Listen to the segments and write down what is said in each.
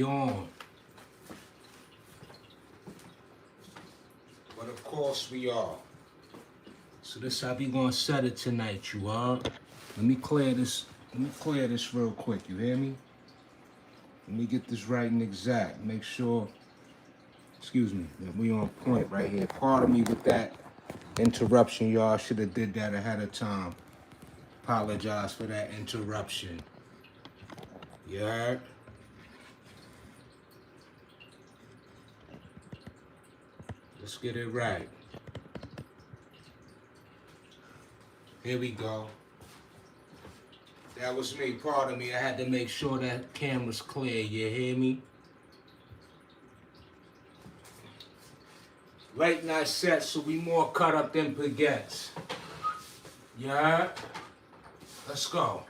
on. But of course we are. So this how we gonna set it tonight, you are. Let me clear this real quick, you hear me? Let me get this right and exact. Make sure, excuse me, that we on point right here. Pardon me with that interruption, y'all. Should have did that ahead of time. Apologize for that interruption. You heard? Let's get it right. Here we go. That was me, pardon me. I had to make sure that camera's clear, you hear me? Late night set, so we more cut up than baguettes. Yeah? Let's go.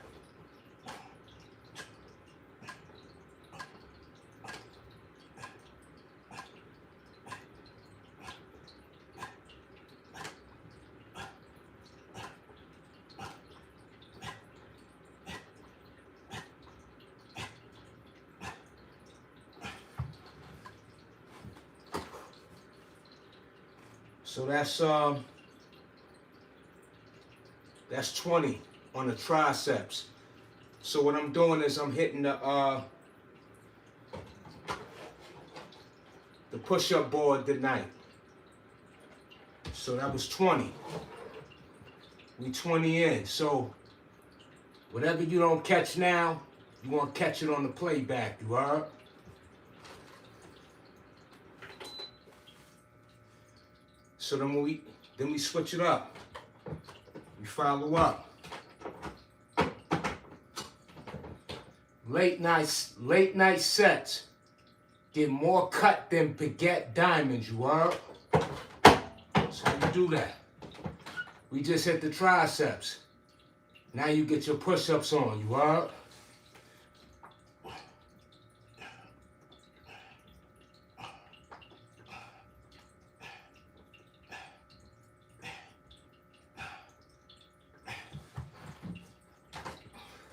So that's 20 on the triceps. So what I'm doing is I'm hitting the push-up board tonight. So that was 20. We 20 in. So whatever you don't catch now, you want to catch it on the playback, you heard? So then we switch it up. We follow up. Late night sets get more cut than baguette diamonds, you heard? That's how you do that. We just hit the triceps. Now you get your push-ups on, you heard?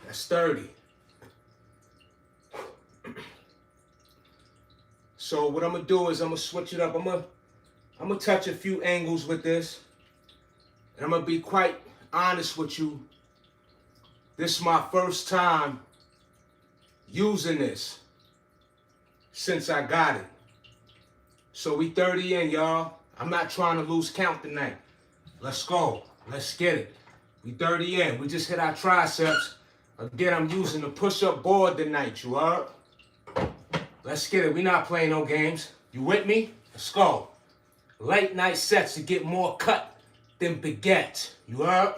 That's 30. So what I'm gonna do is I'm gonna switch it up. I'm gonna touch a few angles with this. And I'm gonna be quite honest with you. This is my first time using this since I got it. So we 30 in, y'all. I'm not trying to lose count tonight. Let's go. Let's get it. We 30 in. We just hit our triceps. Again, I'm using the push-up board tonight, you heard? Let's get it. We not playing no games. You with me? Let's go. Late night sets to get more cut than baguettes. You heard?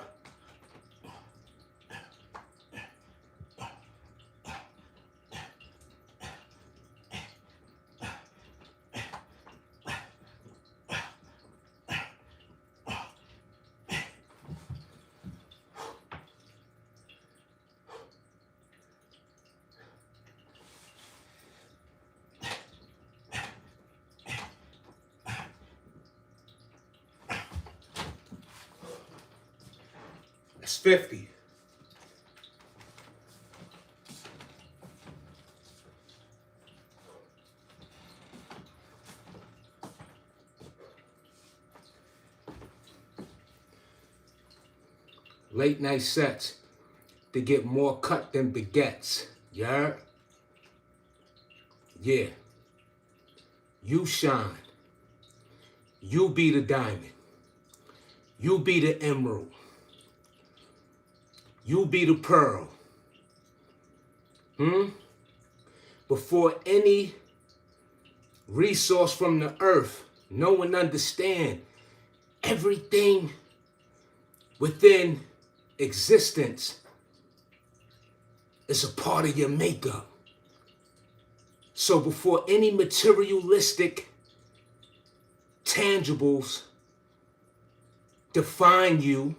That's 50. Late night sets to get more cut than baguettes. You heard? Yeah. You shine. You be the diamond. You be the emerald. You be the pearl. Before any resource from the earth, know and understand everything within existence is a part of your makeup. So before any materialistic tangibles define you,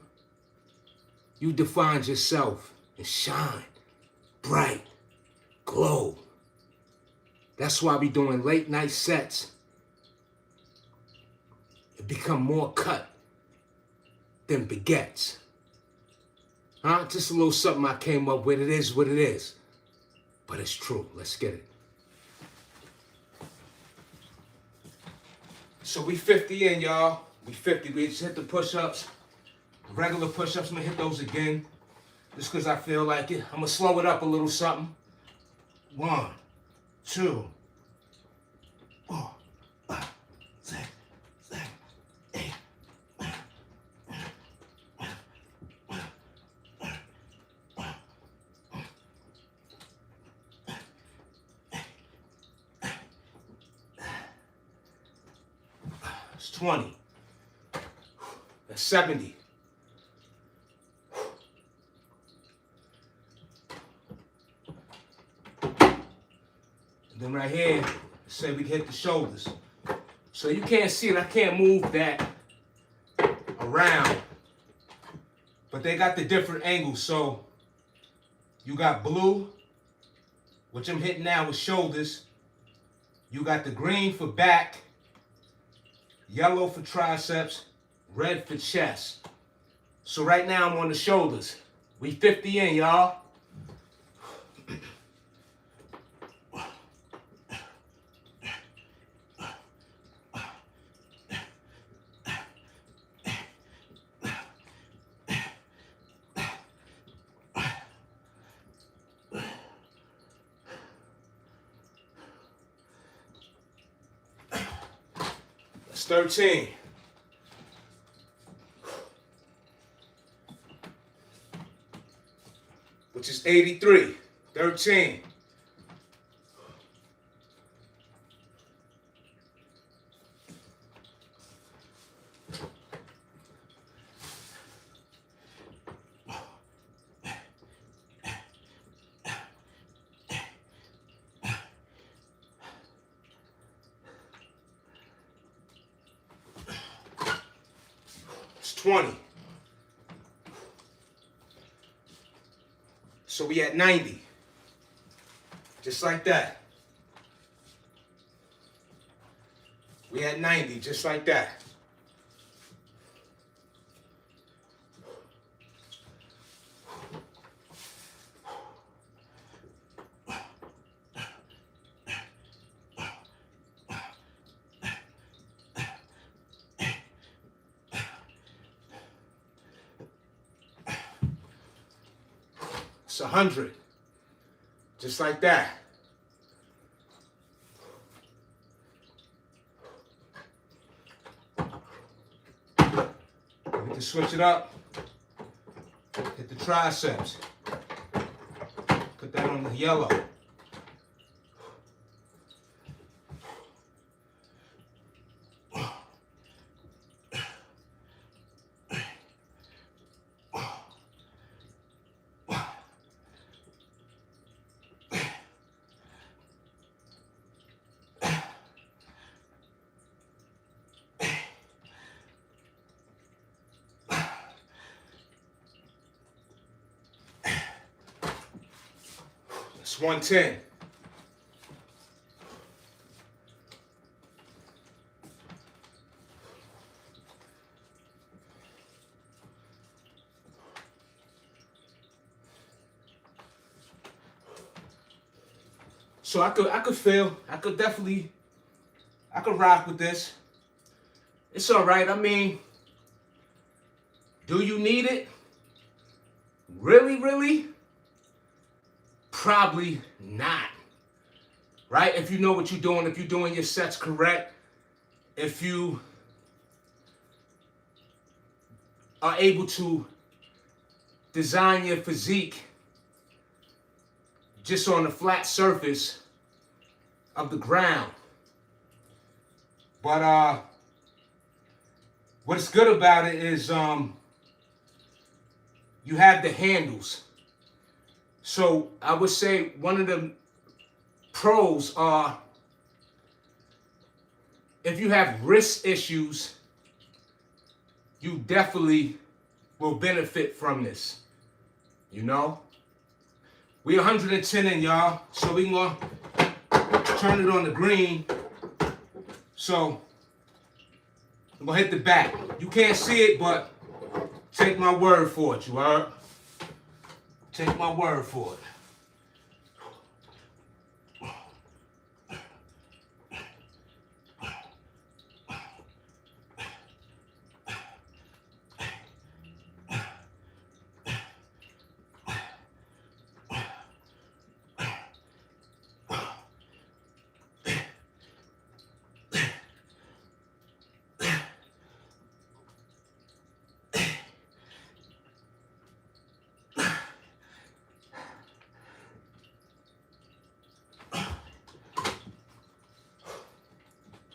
you define yourself and shine bright, glow. That's why we doing late night sets. It become more cut than baguettes. Huh? Just a little something I came up with. It is what it is. But it's true. Let's get it. So we 50 in, y'all. We 50. We just hit the push-ups. Regular push-ups. I'm gonna hit those again. Just because I feel like it. I'm gonna slow it up a little something. 1, 2, 4, 5, 6, 7, 8. That's 20. That's 70. And then right here, say we hit the shoulders. So you can't see it. I can't move that around. But they got the different angles. So you got blue, which I'm hitting now with shoulders. You got the green for back, yellow for triceps, red for chest. So right now I'm on the shoulders. We 50 in, y'all. That's 13. Which is 83. 13. It's 20. So we at 90. Just like that. We at 90, just like that. It's 100. Just like that. We can switch it up. Hit the triceps. Put that on the yellow. It's 110. So I could rock with this. It's all right. I mean, do you need it? Really, really? Probably not. Right? If you know what you're doing, if you're doing your sets correct, if you are able to design your physique just on the flat surface of the ground. But what's good about it is you have the handles. So I would say one of the pros are if you have wrist issues, you definitely will benefit from this. You know? We 110 in, y'all. So we gonna turn it on the green. So I'm gonna hit the back. You can't see it, but take my word for it, you heard? Take my word for it.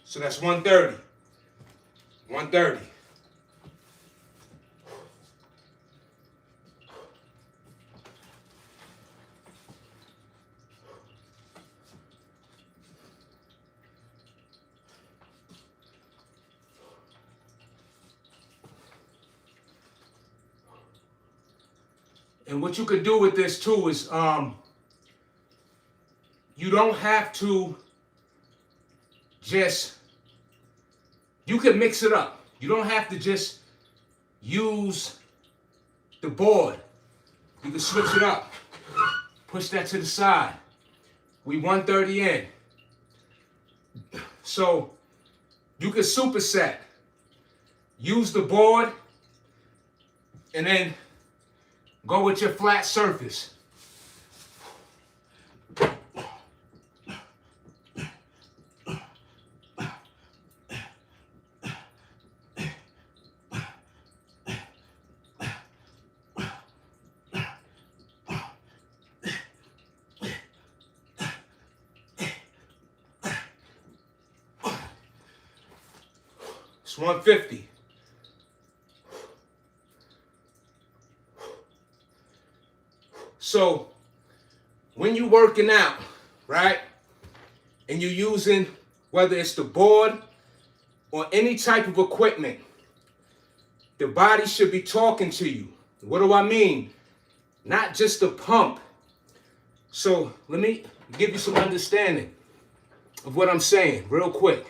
So that's 130. 130. And what you could do with this too is you don't have to you can mix it up. You don't have to just use the board. You can switch it up. Push that to the side. We 130 in. So you can superset. Use the board and then go with your flat surface. It's 150. So when you're working out, right, and you're using, whether it's the board or any type of equipment, the body should be talking to you. What do I mean? Not just the pump. So let me give you some understanding of what I'm saying real quick.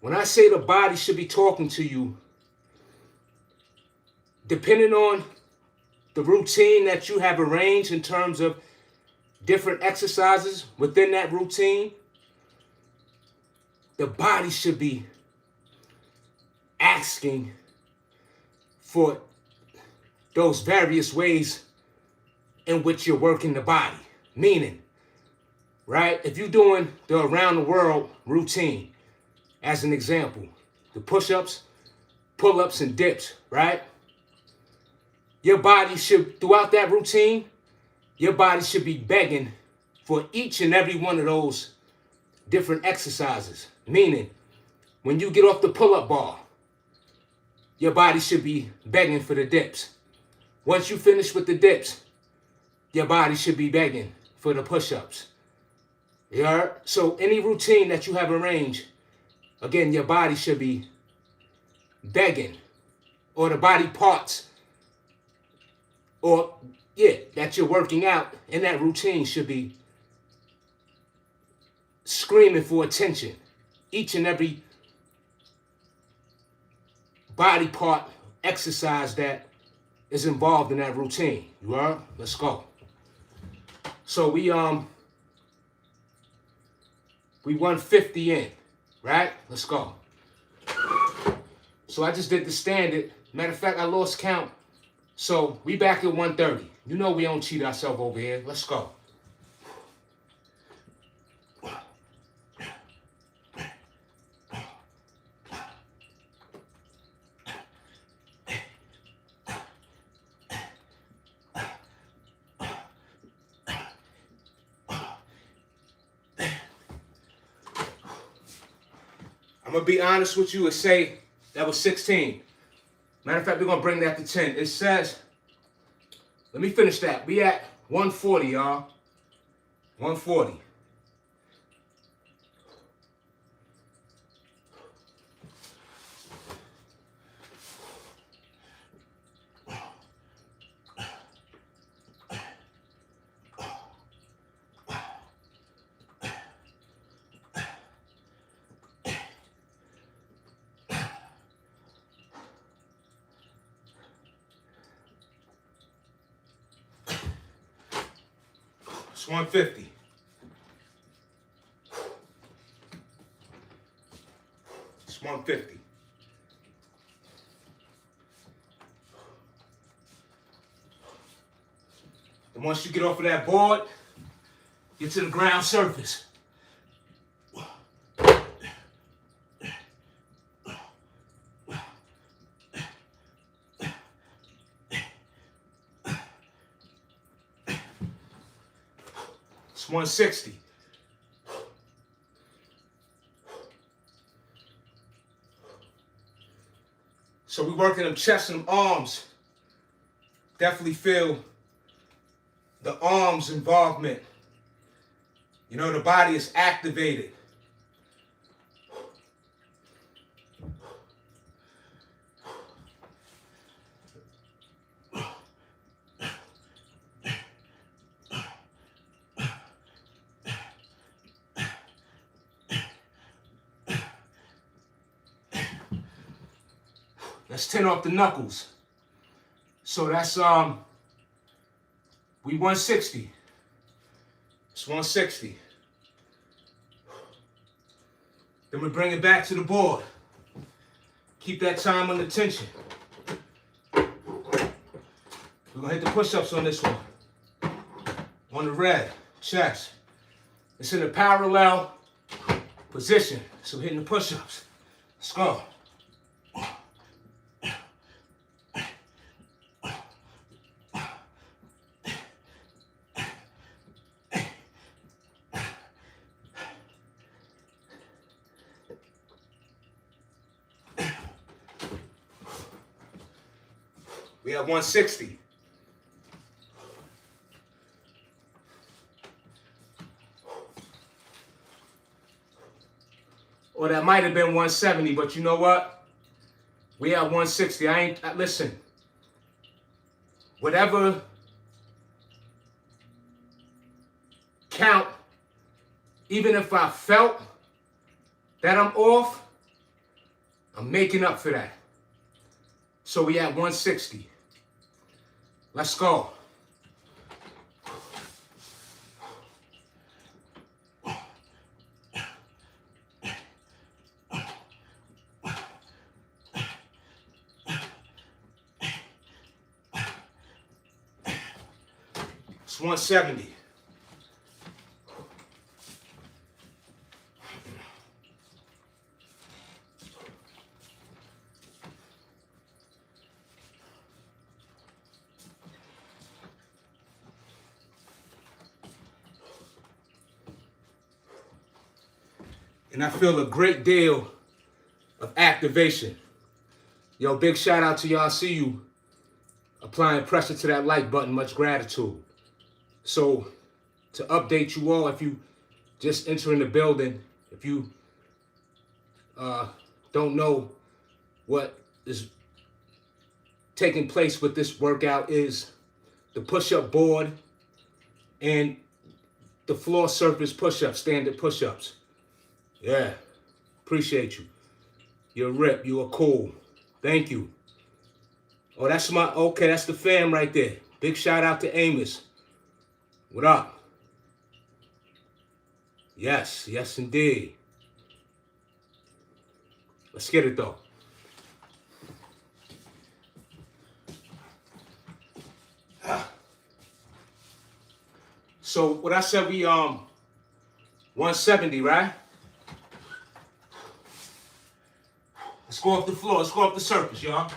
When I say the body should be talking to you, depending on the routine that you have arranged in terms of different exercises within that routine, the body should be asking for those various ways in which you're working the body. Meaning, right, if you're doing the around the world routine, as an example, the push-ups, pull-ups, and dips, right? Your body should, throughout that routine, your body should be begging for each and every one of those different exercises. Meaning, when you get off the pull-up bar, your body should be begging for the dips. Once you finish with the dips, your body should be begging for the push-ups. You heard? So any routine that you have arranged, again, your body should be begging, or the body parts, or that you're working out in that routine should be screaming for attention. Each and every body part exercise that is involved in that routine. You are? Let's go. So we 150 in, right? Let's go. So I just did the standard. Matter of fact, I lost count. So we back at 130. You know we don't cheat ourselves over here. Let's go. I'm going to be honest with you and say that was 16. Matter of fact, we're going to bring that to 10. It says, let me finish that. We at 140, y'all. 140. It's 150. It's 150. And once you get off of that board, get to the ground surface. It's 160. So we working them chest and them arms. Definitely feel the arms involvement. You know, the body is activated. Let's 10 off the knuckles. So that's we 160. It's 160. Then we bring it back to the board. Keep that time under tension. We're gonna hit the push-ups on this one. On the red, chest. It's in a parallel position. So hitting the push-ups. Let's go. We have 160. Or that might have been 170, but you know what? We have 160. Listen. Whatever count, even if I felt that I'm off, I'm making up for that. So we at 160. Let's go. It's 170. And I feel a great deal of activation. Yo, big shout out to y'all. I see you applying pressure to that like button. Much gratitude. So, to update you all, if you just entering the building, if you don't know what is taking place with this workout, is the push-up board and the floor surface push-ups, standard push-ups. Yeah, appreciate you. You're a rip, you are cool. Thank you. Oh, that's the fam right there. Big shout out to Amos. What up? Yes, yes indeed. Let's get it though. So what I said, we 170, right? Let's go off the floor. Let's go off the surface, y'all.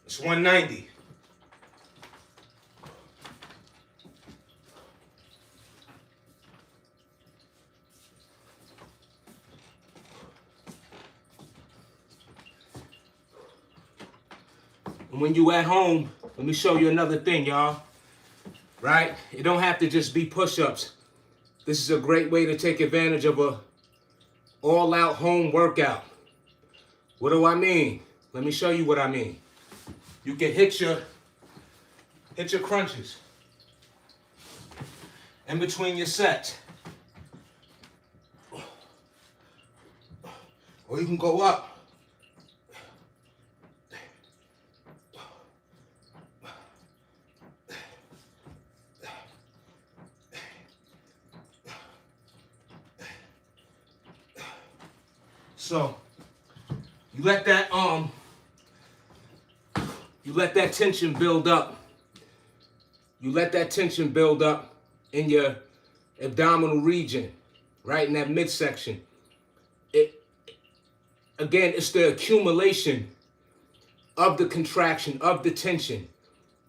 It's 190. And when you at home, let me show you another thing, y'all. Right? It don't have to just be push-ups. This is a great way to take advantage of a all-out home workout. What do I mean? Let me show you what I mean. You can hit your crunches in between your sets. Or you can go up. So you let that tension build up. You let that tension build up. in your abdominal region, right in that midsection. It again, it's the accumulation of the contraction, of the tension.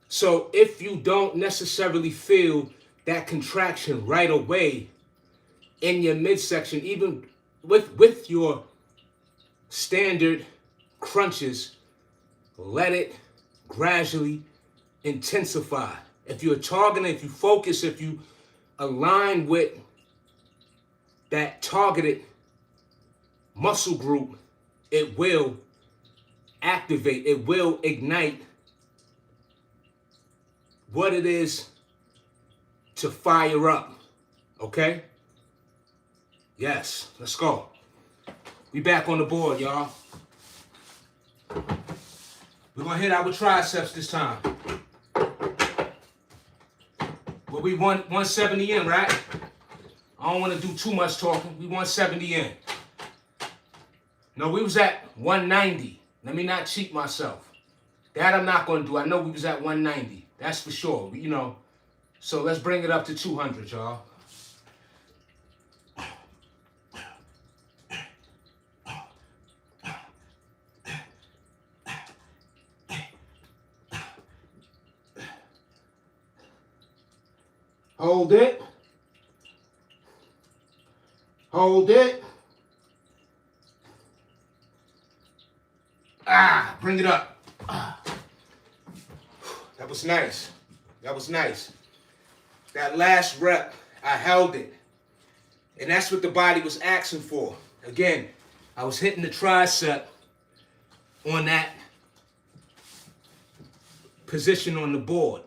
So if you don't necessarily feel that contraction right away in your midsection, even with your standard crunches, let it gradually intensify. If you're targeting, if you focus, if you align with that targeted muscle group, it will activate, it will ignite what it is to fire up. Okay? Yes, let's go. We back on the board, y'all. We're gonna hit our triceps this time. Well, we 170 in, right? I don't want to do too much talking. We 170 in. No, we was at 190. Let me not cheat myself. That I'm not gonna do. I know we was at 190. That's for sure. You know. So let's bring it up to 200, y'all. Hold it. Hold it. Bring it up. That was nice. That was nice. That last rep, I held it. And that's what the body was asking for. Again, I was hitting the tricep on that position on the board.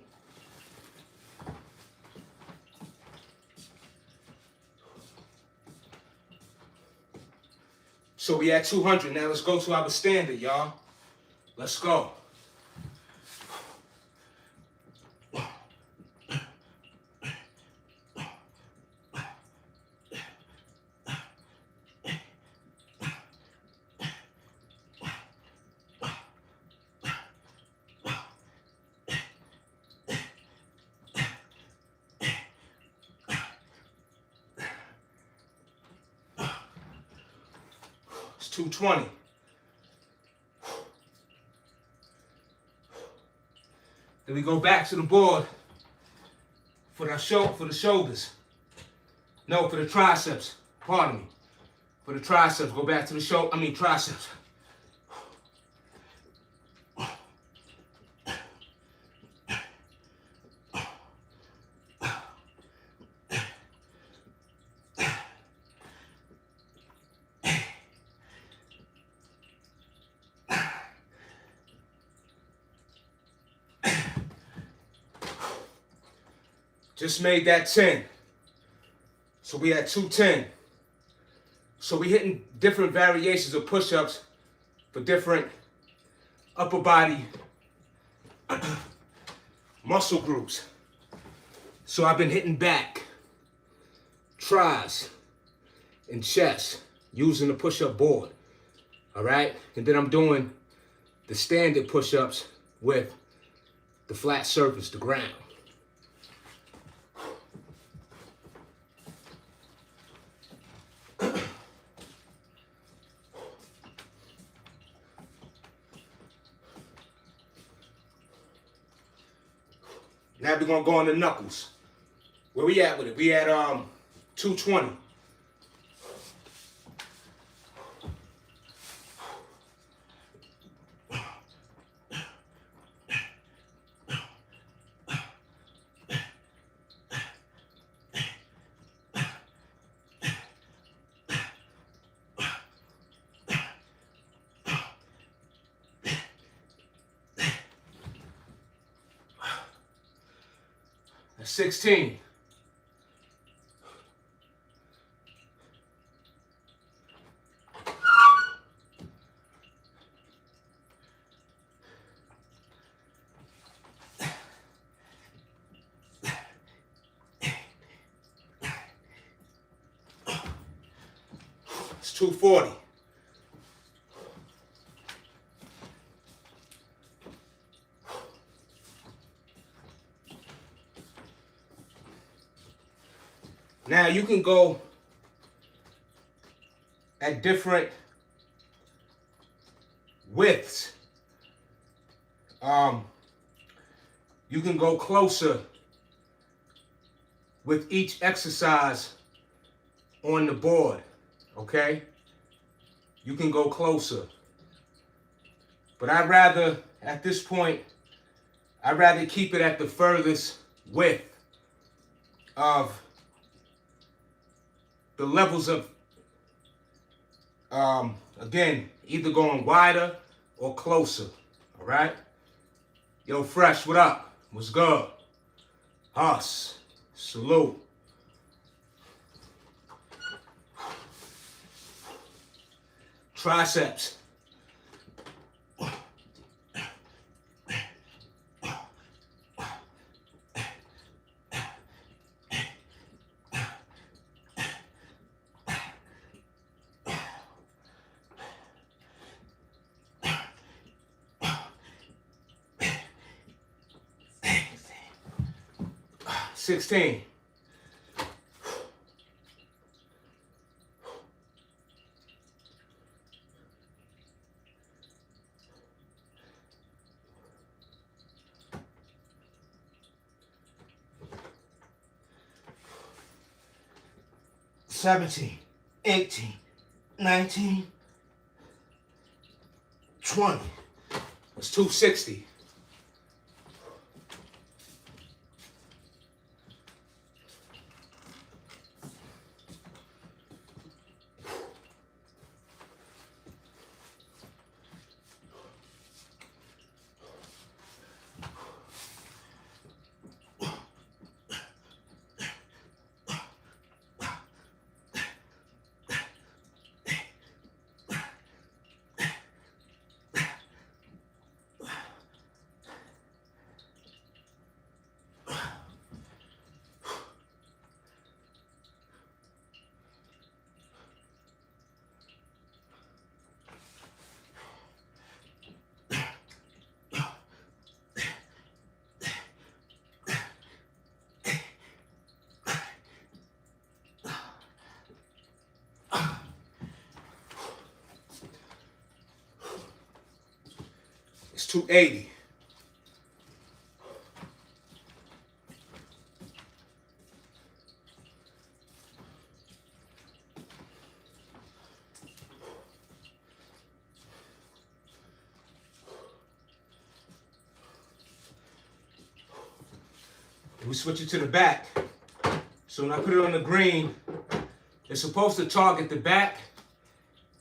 So we at 200. Now let's go to our standard, y'all. Let's go. It's 220. Then we go back to the board for the shoulders. No, for the triceps. Pardon me. For the triceps, go back to the triceps. Just made that 10. So we had 210. So we hitting different variations of push-ups for different upper body muscle groups. So I've been hitting back, tries, and chest using the push-up board. All right? And then I'm doing the standard push-ups with the flat surface, the ground. Now we're gonna go on the knuckles. Where we at with it? We at 220. That's 16. It's 240. Now you can go at different widths. You can go closer with each exercise on the board, okay? You can go closer. But I'd rather, at this point, I'd rather keep it at the furthest width of the levels of, again, either going wider or closer, all right? Yo, Fresh, what up? What's good? Us, salute. Triceps. $16. $17, $18, $19, $20. That's $260. It's $280. We switch it to the back. So when I put it on the green, it's supposed to target the back,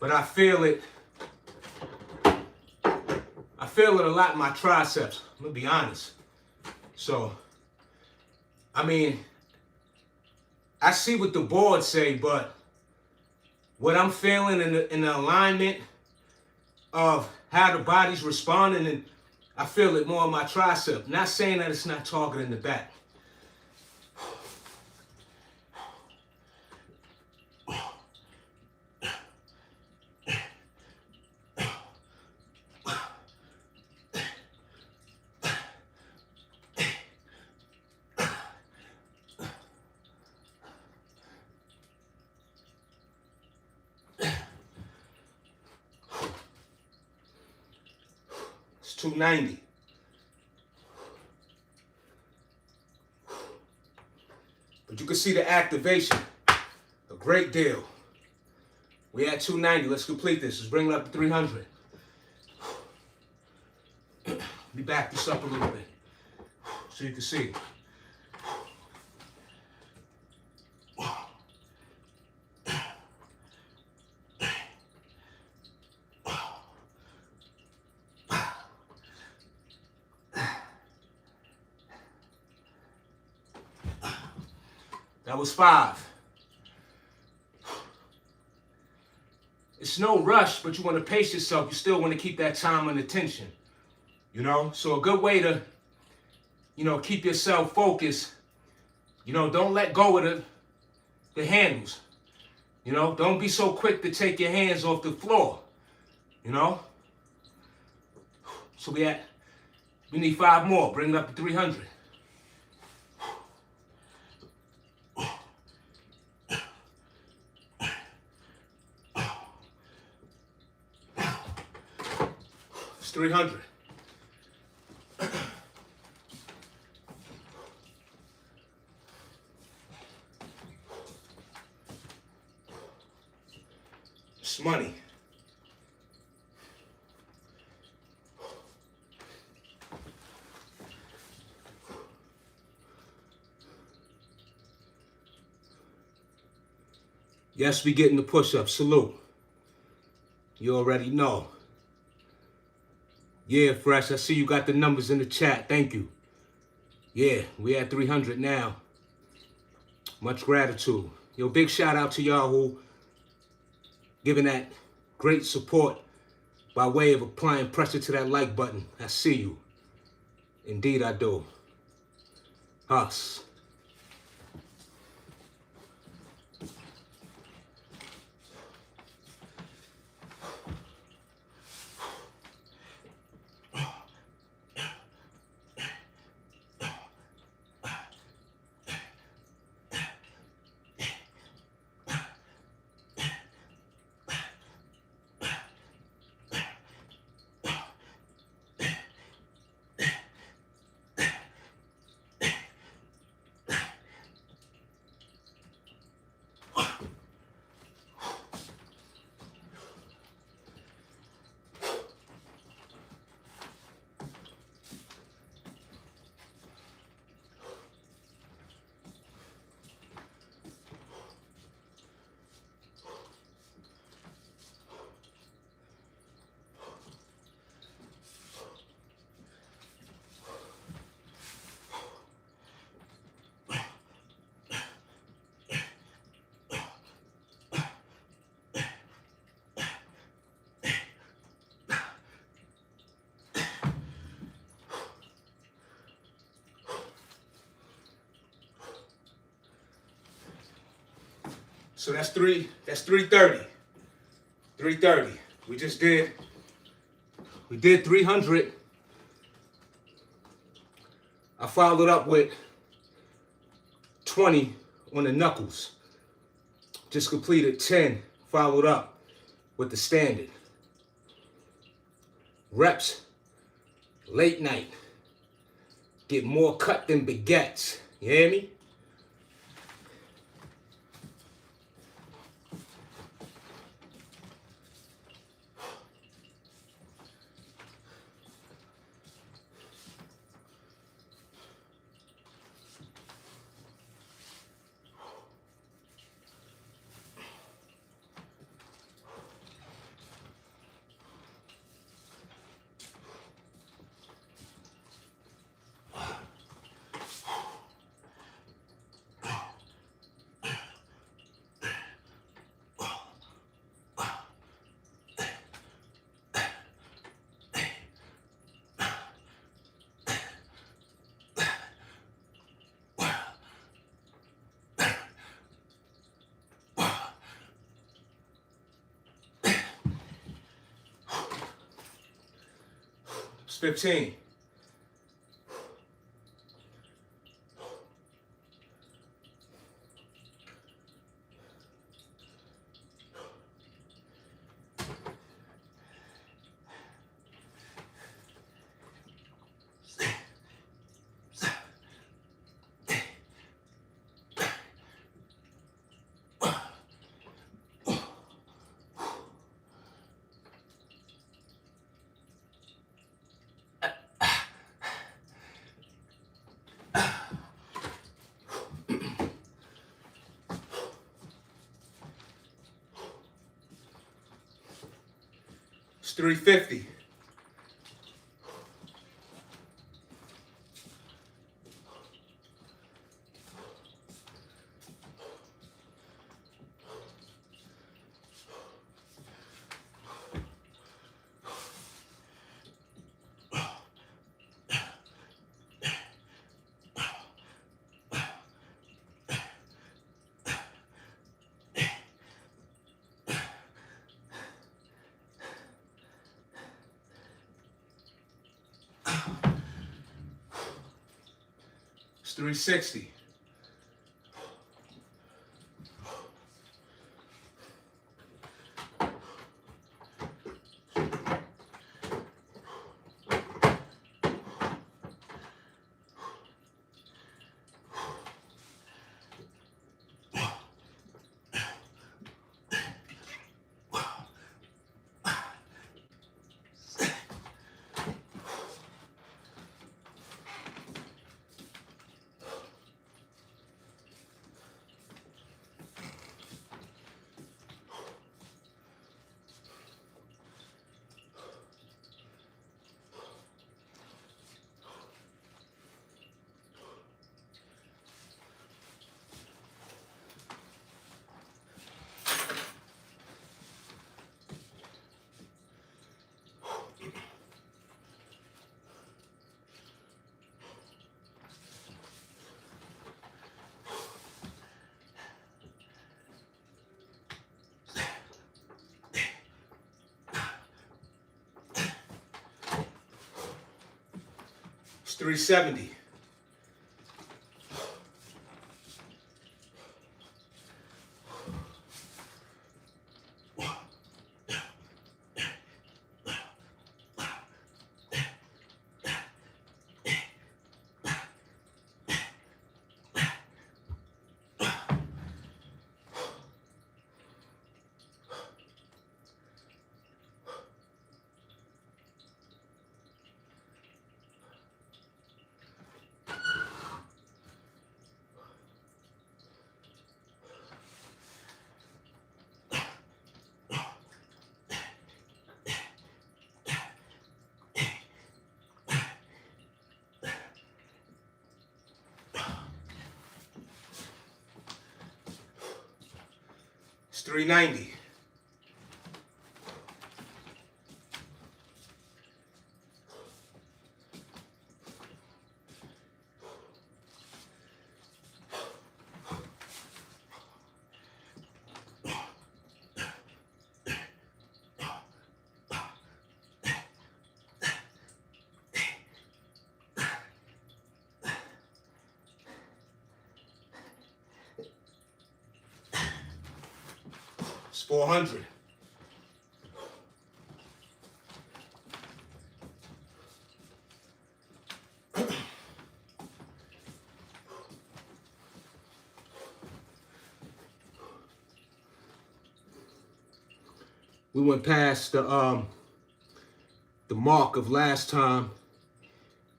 but I feel it a lot in my triceps. I'm gonna be honest. So, I mean, I see what the boards say, but what I'm feeling in the alignment of how the body's responding, and I feel it more in my tricep. Not saying that it's not targeting the back. It's $290. But you can see the activation. A great deal. We at $290. Let's complete this. Let's bring it up to $300. Let me back this up a little bit so you can see. That was 5. It's no rush, but you want to pace yourself. You still want to keep that time and attention. You know? So a good way to, keep yourself focused, don't let go of the handles. Don't be so quick to take your hands off the floor. So we need 5 more. Bring it up to 300. 300. It's money. Yes, we getting the push-up. Salute. You already know. Yeah, Fresh, I see you got the numbers in the chat. Thank you. Yeah, we at 300 now. Much gratitude. Yo, big shout out to y'all who giving that great support by way of applying pressure to that like button. I see you. Indeed I do. Us. So that's 330. 330. We did 300. I followed up with 20 on the knuckles. Just completed 10, followed up with the standard. Reps, late night. Get more cut than baguettes. You hear me? It's 15. It's 350. It's 360. It's 370. It's 390. It's 400. We went past the mark of last time.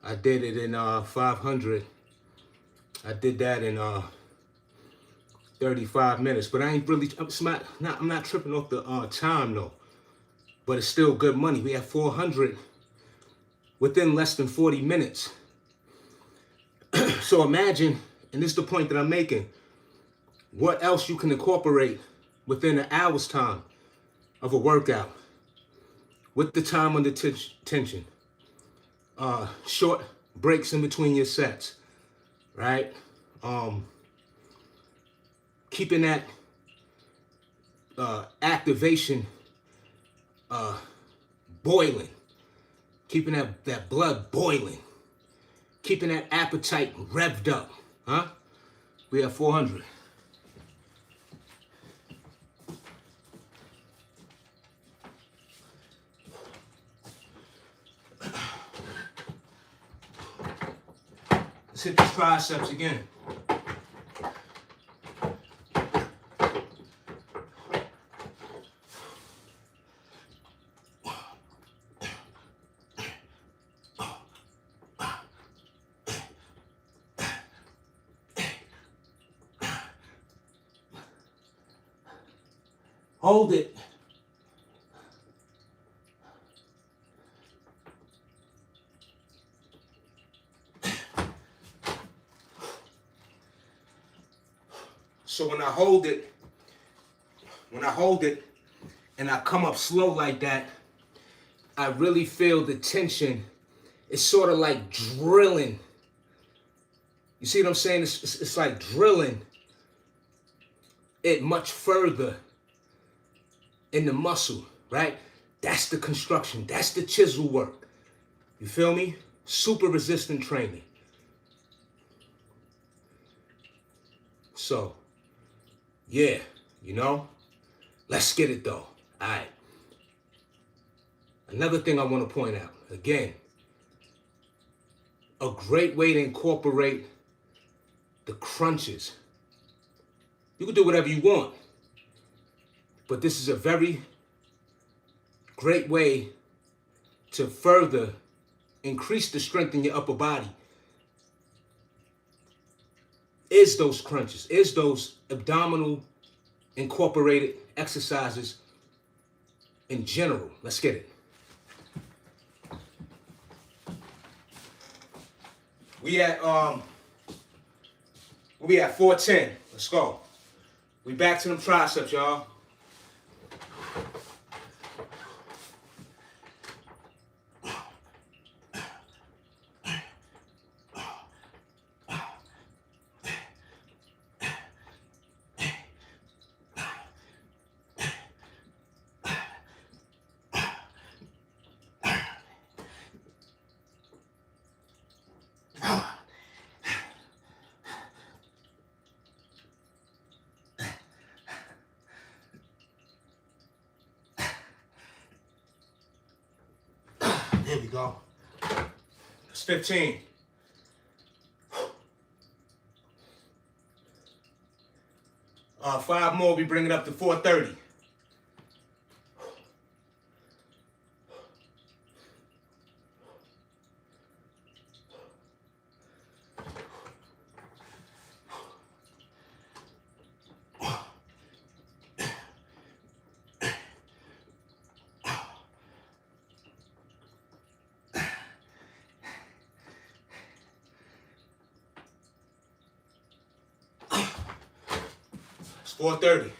I did it in 500. I did that in 35 minutes, but I ain't really. I'm not tripping off the time though. But it's still good money. We have 400 within less than 40 minutes. So imagine, and this is the point that I'm making, what else you can incorporate within an hour's time of a workout with the time under tension. Short breaks in between your sets, right? Keeping that activation boiling, keeping that blood boiling, keeping that appetite revved up, huh? We have 400. Let's hit these triceps again. Hold it. So when I hold it and I come up slow like that, I really feel the tension. It's sort of like drilling. You see what I'm saying? It's like drilling it much further in the muscle, right? That's the construction. That's the chisel work. You feel me? Super resistant training. So, yeah, let's get it though. All right. Another thing I want to point out, again, a great way to incorporate the crunches. You can do whatever you want, but this is a very great way to further increase the strength in your upper body. Is those crunches, is those abdominal incorporated exercises in general. Let's get it. We at 410. Let's go. We back to them triceps, y'all. you go. That's 15. Five more, we bring it up to 430. It's 430.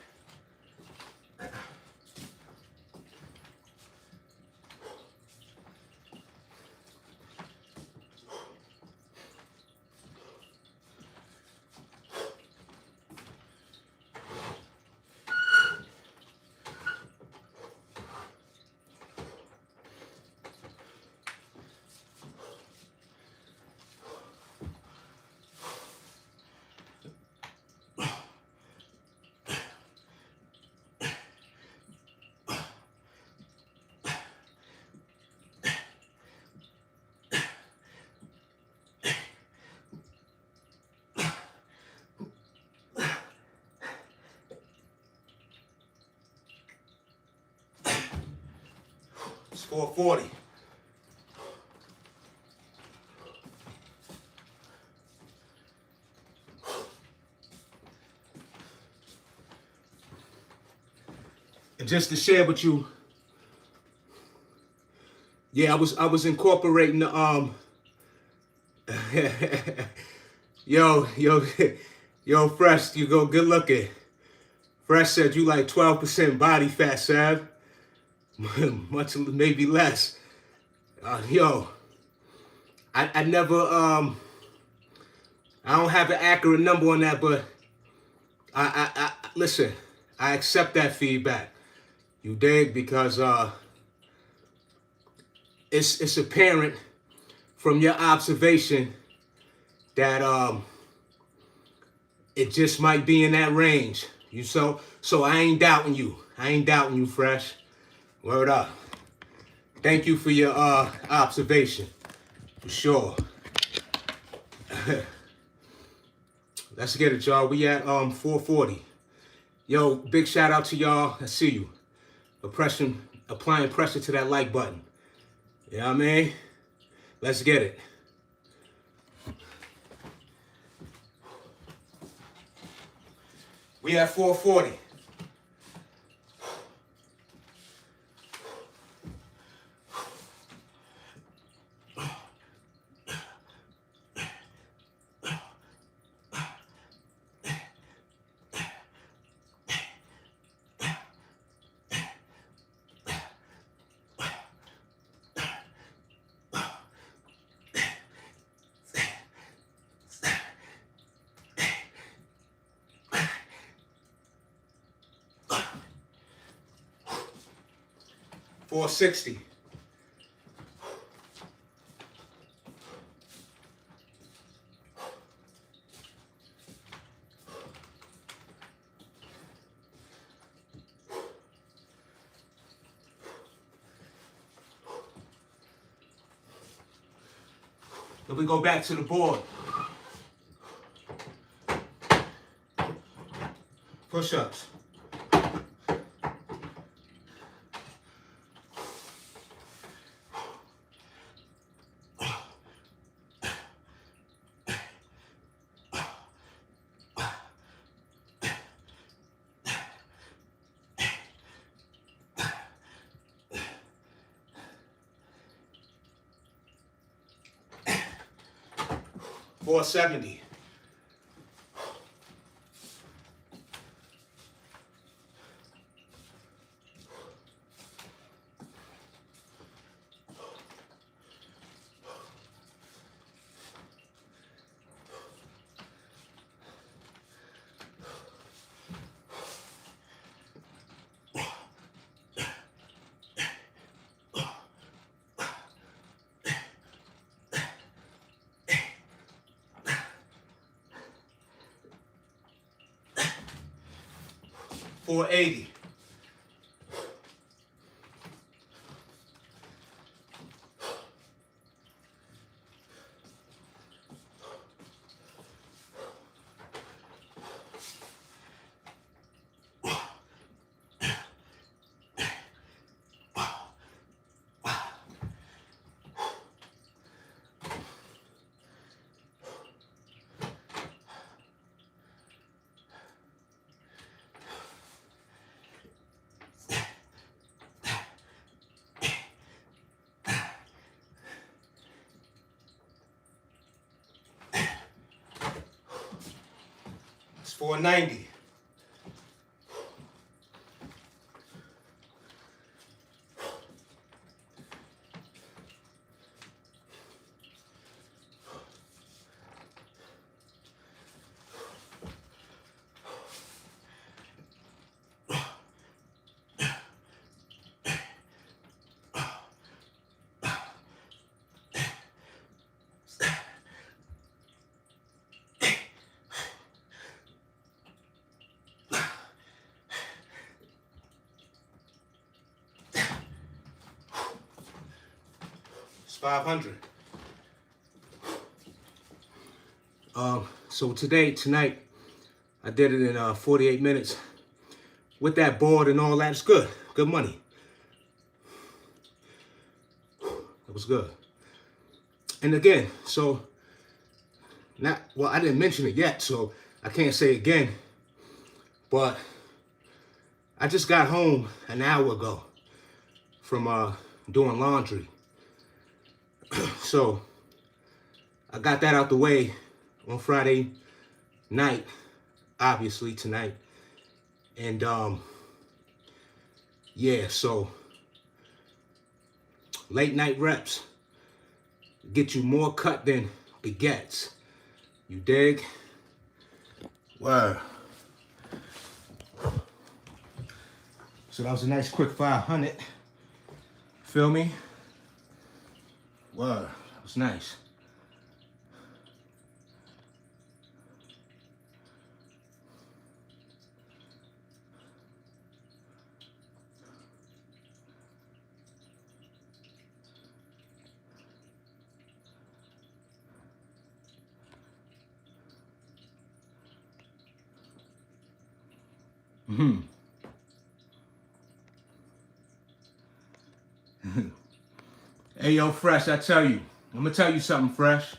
It's 440. And just to share with you, yeah, I was incorporating the yo, yo, Fresh, you go good looking. Fresh said you like 12% body fat, Sav. Much, maybe less. Yo, I never, I don't have an accurate number on that, but I listen, I accept that feedback. You dig? Because it's apparent from your observation that it just might be in that range. So I ain't doubting you. I ain't doubting you, Fresh. Word up. Thank you for your observation. For sure. Let's get it, y'all. We at 440. Yo, big shout out to y'all. I see you. Applying pressure to that like button. You know what I mean? Let's get it. We at 440. $460. Then we go back to the board. Push-ups. $470. $480. 490. It's 500. So tonight, I did it in 48 minutes. With that board and all that, it's good. Good money. It was good. And again, so, I didn't mention it yet, so I can't say it again. But I just got home an hour ago from doing laundry. So I got that out the way on Friday night, obviously tonight. And yeah, so late night reps get you more cut than baguettes. You dig? Word. So that was a nice quick 500. Feel me? Word. That was nice. Hey, yo, Fresh, I tell you. I'm going to tell you something, Fresh.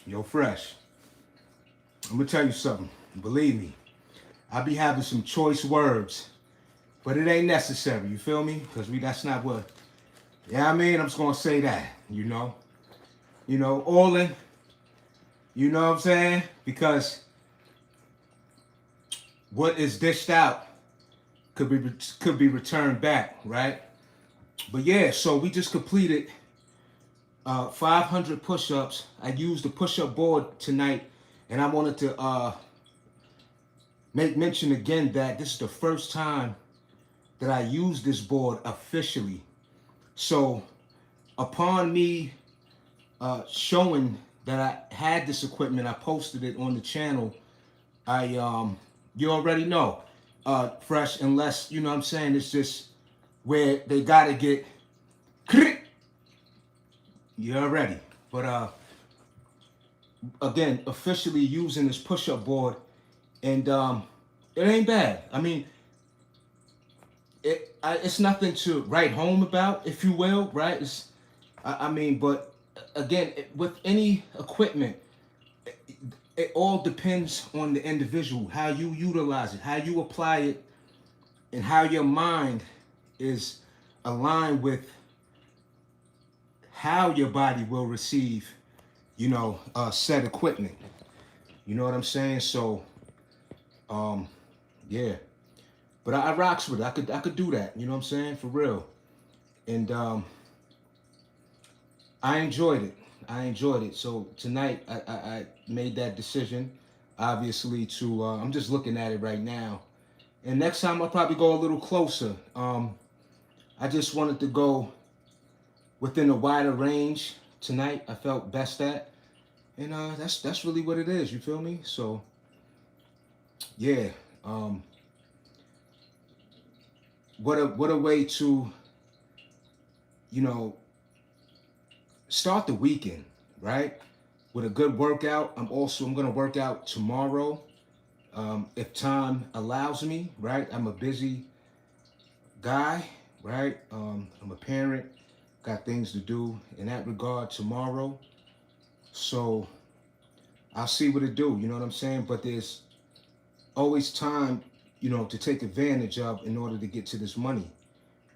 Yo, Fresh. I'm going to tell you something. Believe me. I be having some choice words. But it ain't necessary, you feel me? Because that's not what... Yeah, I mean, I'm just going to say that, you know? You know, all in. You know what I'm saying? Because what is dished out could be returned back, right? But yeah, so we just completed 500 push-ups. I used the push-up board tonight, and I wanted to make mention again that this is the first time that I used this board officially. So upon me showing that I had this equipment, I posted it on the channel. You already know, Fresh, unless, you know what I'm saying, it's just where they gotta get, you already. But again, officially using this push-up board, and it ain't bad. I mean, it's nothing to write home about, if you will, right? I mean, but again, with any equipment, it all depends on the individual, how you utilize it, how you apply it, and how your mind is aligned with how your body will receive, you know, said equipment. You know what I'm saying? So, yeah. But I rocks with it. I could do that. You know what I'm saying? For real. And I enjoyed it. So tonight I made that decision, obviously, to I'm just looking at it right now. And next time I'll probably go a little closer. I just wanted to go within a wider range tonight. I felt best at. And that's really what it is, you feel me? So yeah. What a way to, you know, start the weekend, right? With a good workout. I'm gonna work out tomorrow, if time allows me, right? I'm a busy guy, right? I'm a parent, got things to do in that regard tomorrow. So I'll see what it do, you know what I'm saying? But there's always time, you know, to take advantage of in order to get to this money,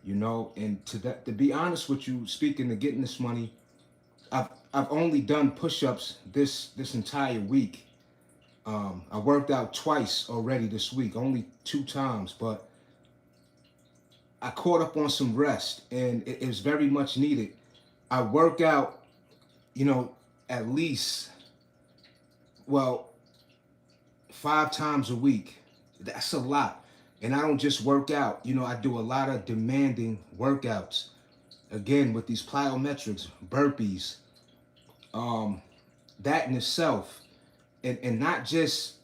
you know? And to be honest with you, speaking of getting this money, I've only done push-ups this entire week. I worked out twice already this week, only 2 times, but I caught up on some rest, and it was very much needed. I work out, at least, well, 5 times a week. That's a lot. And I don't just work out. I do a lot of demanding workouts. Again, with these plyometrics, burpees, that in itself. And not just,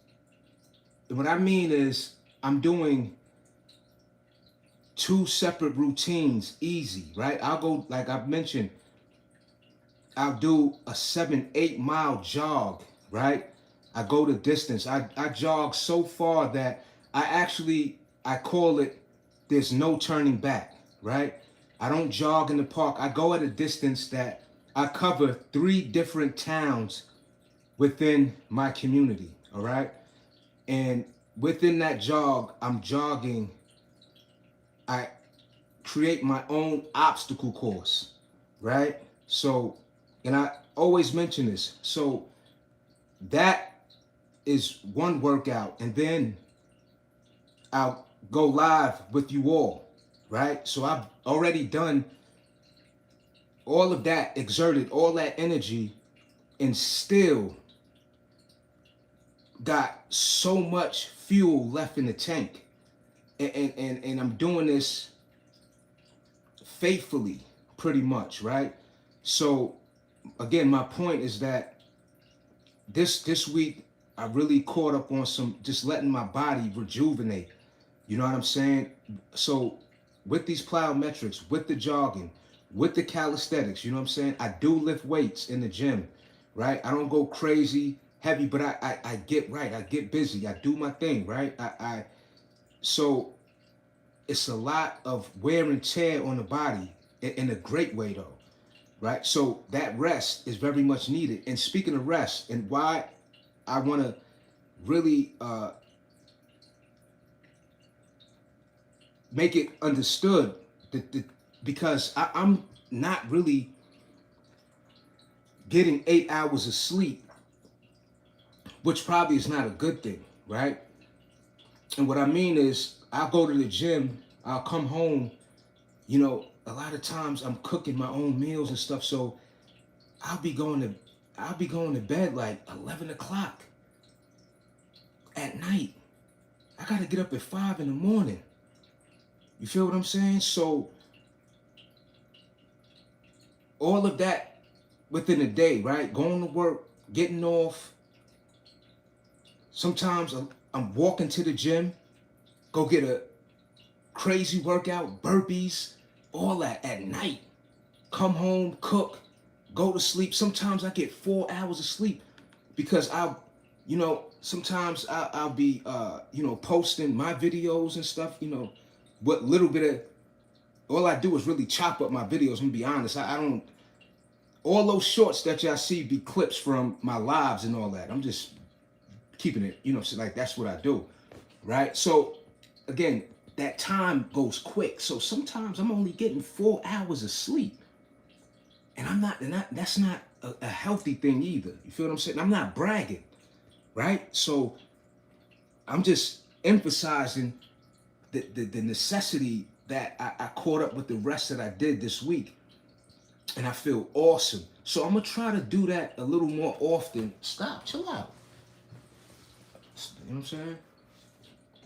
what I mean is I'm doing 2 separate routines easy, right? I'll go, like I've mentioned, I'll do a 7-8 mile jog, right? I go the distance. I jog so far that I call it, there's no turning back, right? I don't jog in the park. I go at a distance that I cover 3 different towns within my community, all right? And within that jog, I'm jogging, I create my own obstacle course, right? So, and I always mention this. So that is one workout, and then I'll go live with you all, right? So I've already done all of that, exerted all that energy, and still got so much fuel left in the tank. And I'm doing this faithfully, pretty much, right? So again, my point is that this week I really caught up on some, just letting my body rejuvenate. You know what I'm saying? So with these plyometrics, with the jogging, with the calisthenics, you know what I'm saying? I do lift weights in the gym, right? I don't go crazy heavy, but I get right. I get busy. I do my thing, right? So it's a lot of wear and tear on the body in a great way, though, right? So that rest is very much needed. And speaking of rest, and why I want to really make it understood, because I'm not really getting 8 hours of sleep, which probably is not a good thing, right? And what I mean is, I'll go to the gym, I'll come home, a lot of times I'm cooking my own meals and stuff, so I'll be going to bed like 11 o'clock at night. I gotta get up at 5 in the morning. You feel what I'm saying? So all of that within a day, right? Going to work, getting off. Sometimes I'm walking to the gym, go get a crazy workout, burpees, all that at night. Come home, cook, go to sleep. Sometimes I get 4 hours of sleep because sometimes I'll be, posting my videos and stuff, what little bit of, all I do is really chop up my videos. I'm gonna be honest. I don't, all those shorts that y'all see be clips from my lives and all that. I'm just keeping it, so like that's what I do, right? So again, that time goes quick. So sometimes I'm only getting 4 hours of sleep, and that's not a healthy thing either. You feel what I'm saying? I'm not bragging, right? So I'm just emphasizing the necessity that I caught up with the rest that I did this week, and I feel awesome. So I'm gonna try to do that a little more often. Stop, chill out. You know what I'm saying?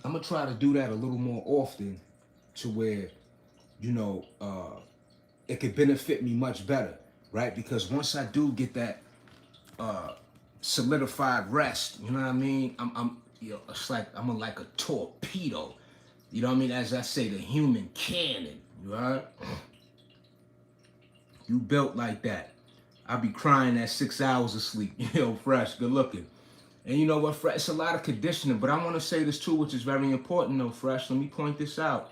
I'm gonna try to do that a little more often, to where, it could benefit me much better, right? Because once I do get that solidified rest, you know what I mean? It's like I'm like a torpedo. You know what I mean? As I say, the human cannon, right? You built like that. I'll be crying at 6 hours of sleep. Fresh, good looking. And you know what, Fresh? It's a lot of conditioning, but I want to say this too, which is very important, though, Fresh. Let me point this out.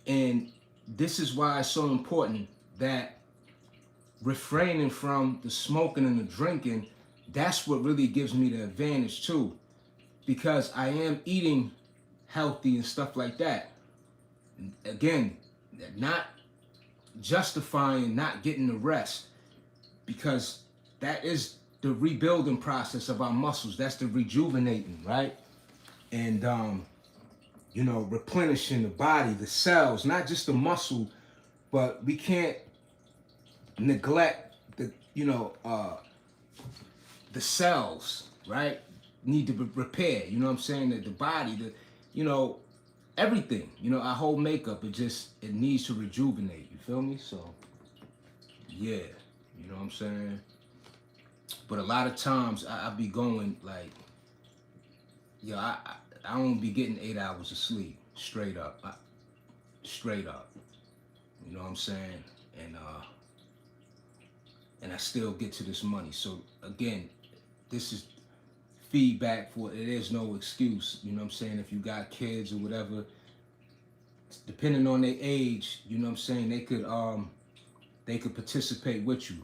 And this is why it's so important that refraining from the smoking and the drinking, that's what really gives me the advantage too. Because I am eating healthy and stuff like that. Again, not justifying not getting the rest, because that is the rebuilding process of our muscles. That's the rejuvenating, right? And you know, replenishing the body, the cells, not just the muscle, but we can't neglect the, you know, the cells, right? Need to repair, you know what I'm saying? The body, you know, everything, you know, our whole makeup, it needs to rejuvenate, you feel me? So, yeah, you know what I'm saying? But a lot of times I be going like, yo, I don't be getting 8 hours of sleep, straight up, straight up, you know what I'm saying? And I still get to this money. So again, this is feedback for, it is no excuse, you know what I'm saying? If you got kids or whatever, depending on their age, you know what I'm saying, they could participate with you.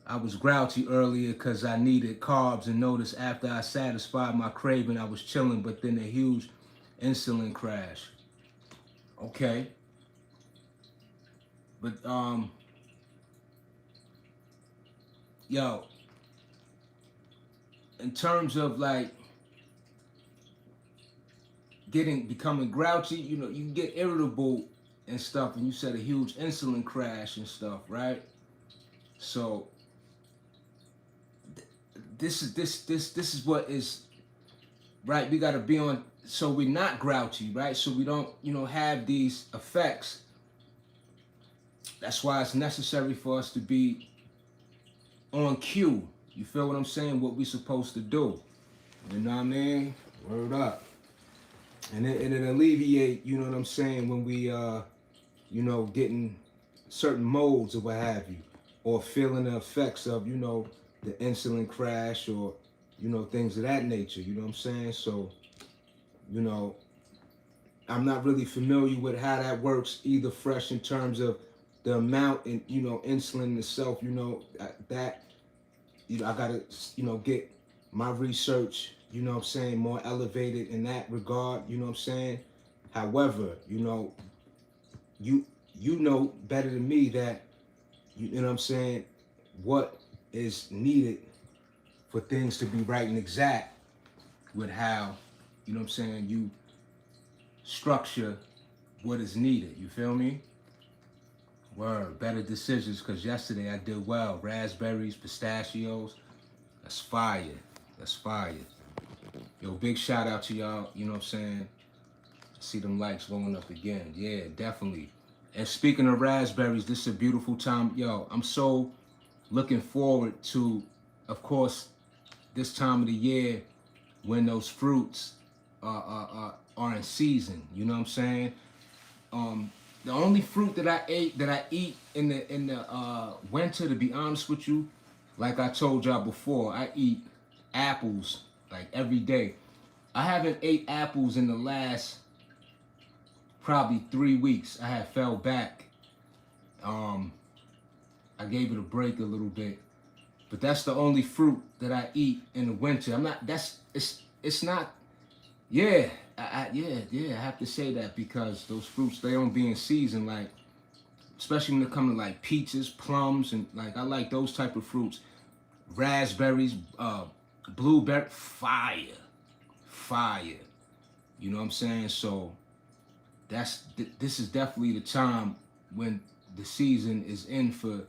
I was grouchy earlier because I needed carbs, and noticed after I satisfied my craving, I was chilling, but then a huge insulin crash. Okay. But yo, in terms of like becoming grouchy, you know, you get irritable and stuff, and you said a huge insulin crash and stuff, right? So this is what is right. We got to be on, so we're not grouchy, right? So we don't, you know, have these effects. That's why it's necessary for us to be on cue. You feel what I'm saying? What we supposed to do. You know what I mean? Word up. And it alleviate, you know what I'm saying, when we, you know, getting certain modes or what have you, or feeling the effects of, you know, the insulin crash, or, you know, things of that nature, you know what I'm saying? So, you know, I'm not really familiar with how that works either, Fresh, in terms of the amount and, you know, insulin itself, you know, that, you know, I gotta, you know, get my research, you know what I'm saying, more elevated in that regard, you know what I'm saying? However, you know, you know better than me that, you know what I'm saying, what is needed for things to be right and exact with how, you know what I'm saying, you structure what is needed. You feel me? Word, better decisions, because yesterday I did well. Raspberries, pistachios, that's fire. That's fire. Yo, big shout out to y'all, you know what I'm saying? See them likes going up again. Yeah, definitely. And speaking of raspberries, this is a beautiful time. Yo, I'm so looking forward to, of course, this time of the year when those fruits are in season. You know what I'm saying? The only fruit that I eat in the winter, to be honest with you, like I told y'all before, I eat apples like every day. I haven't ate apples in the last probably 3 weeks. I had fell back. I gave it a break a little bit, but that's the only fruit that I eat in the winter. I'm not. It's not. Yeah, I have to say that, because those fruits, they don't be in season, like, especially when it comes to like peaches, plums, and like I like those type of fruits. Raspberries, blueberry, fire. You know what I'm saying? So this is definitely the time when the season is in for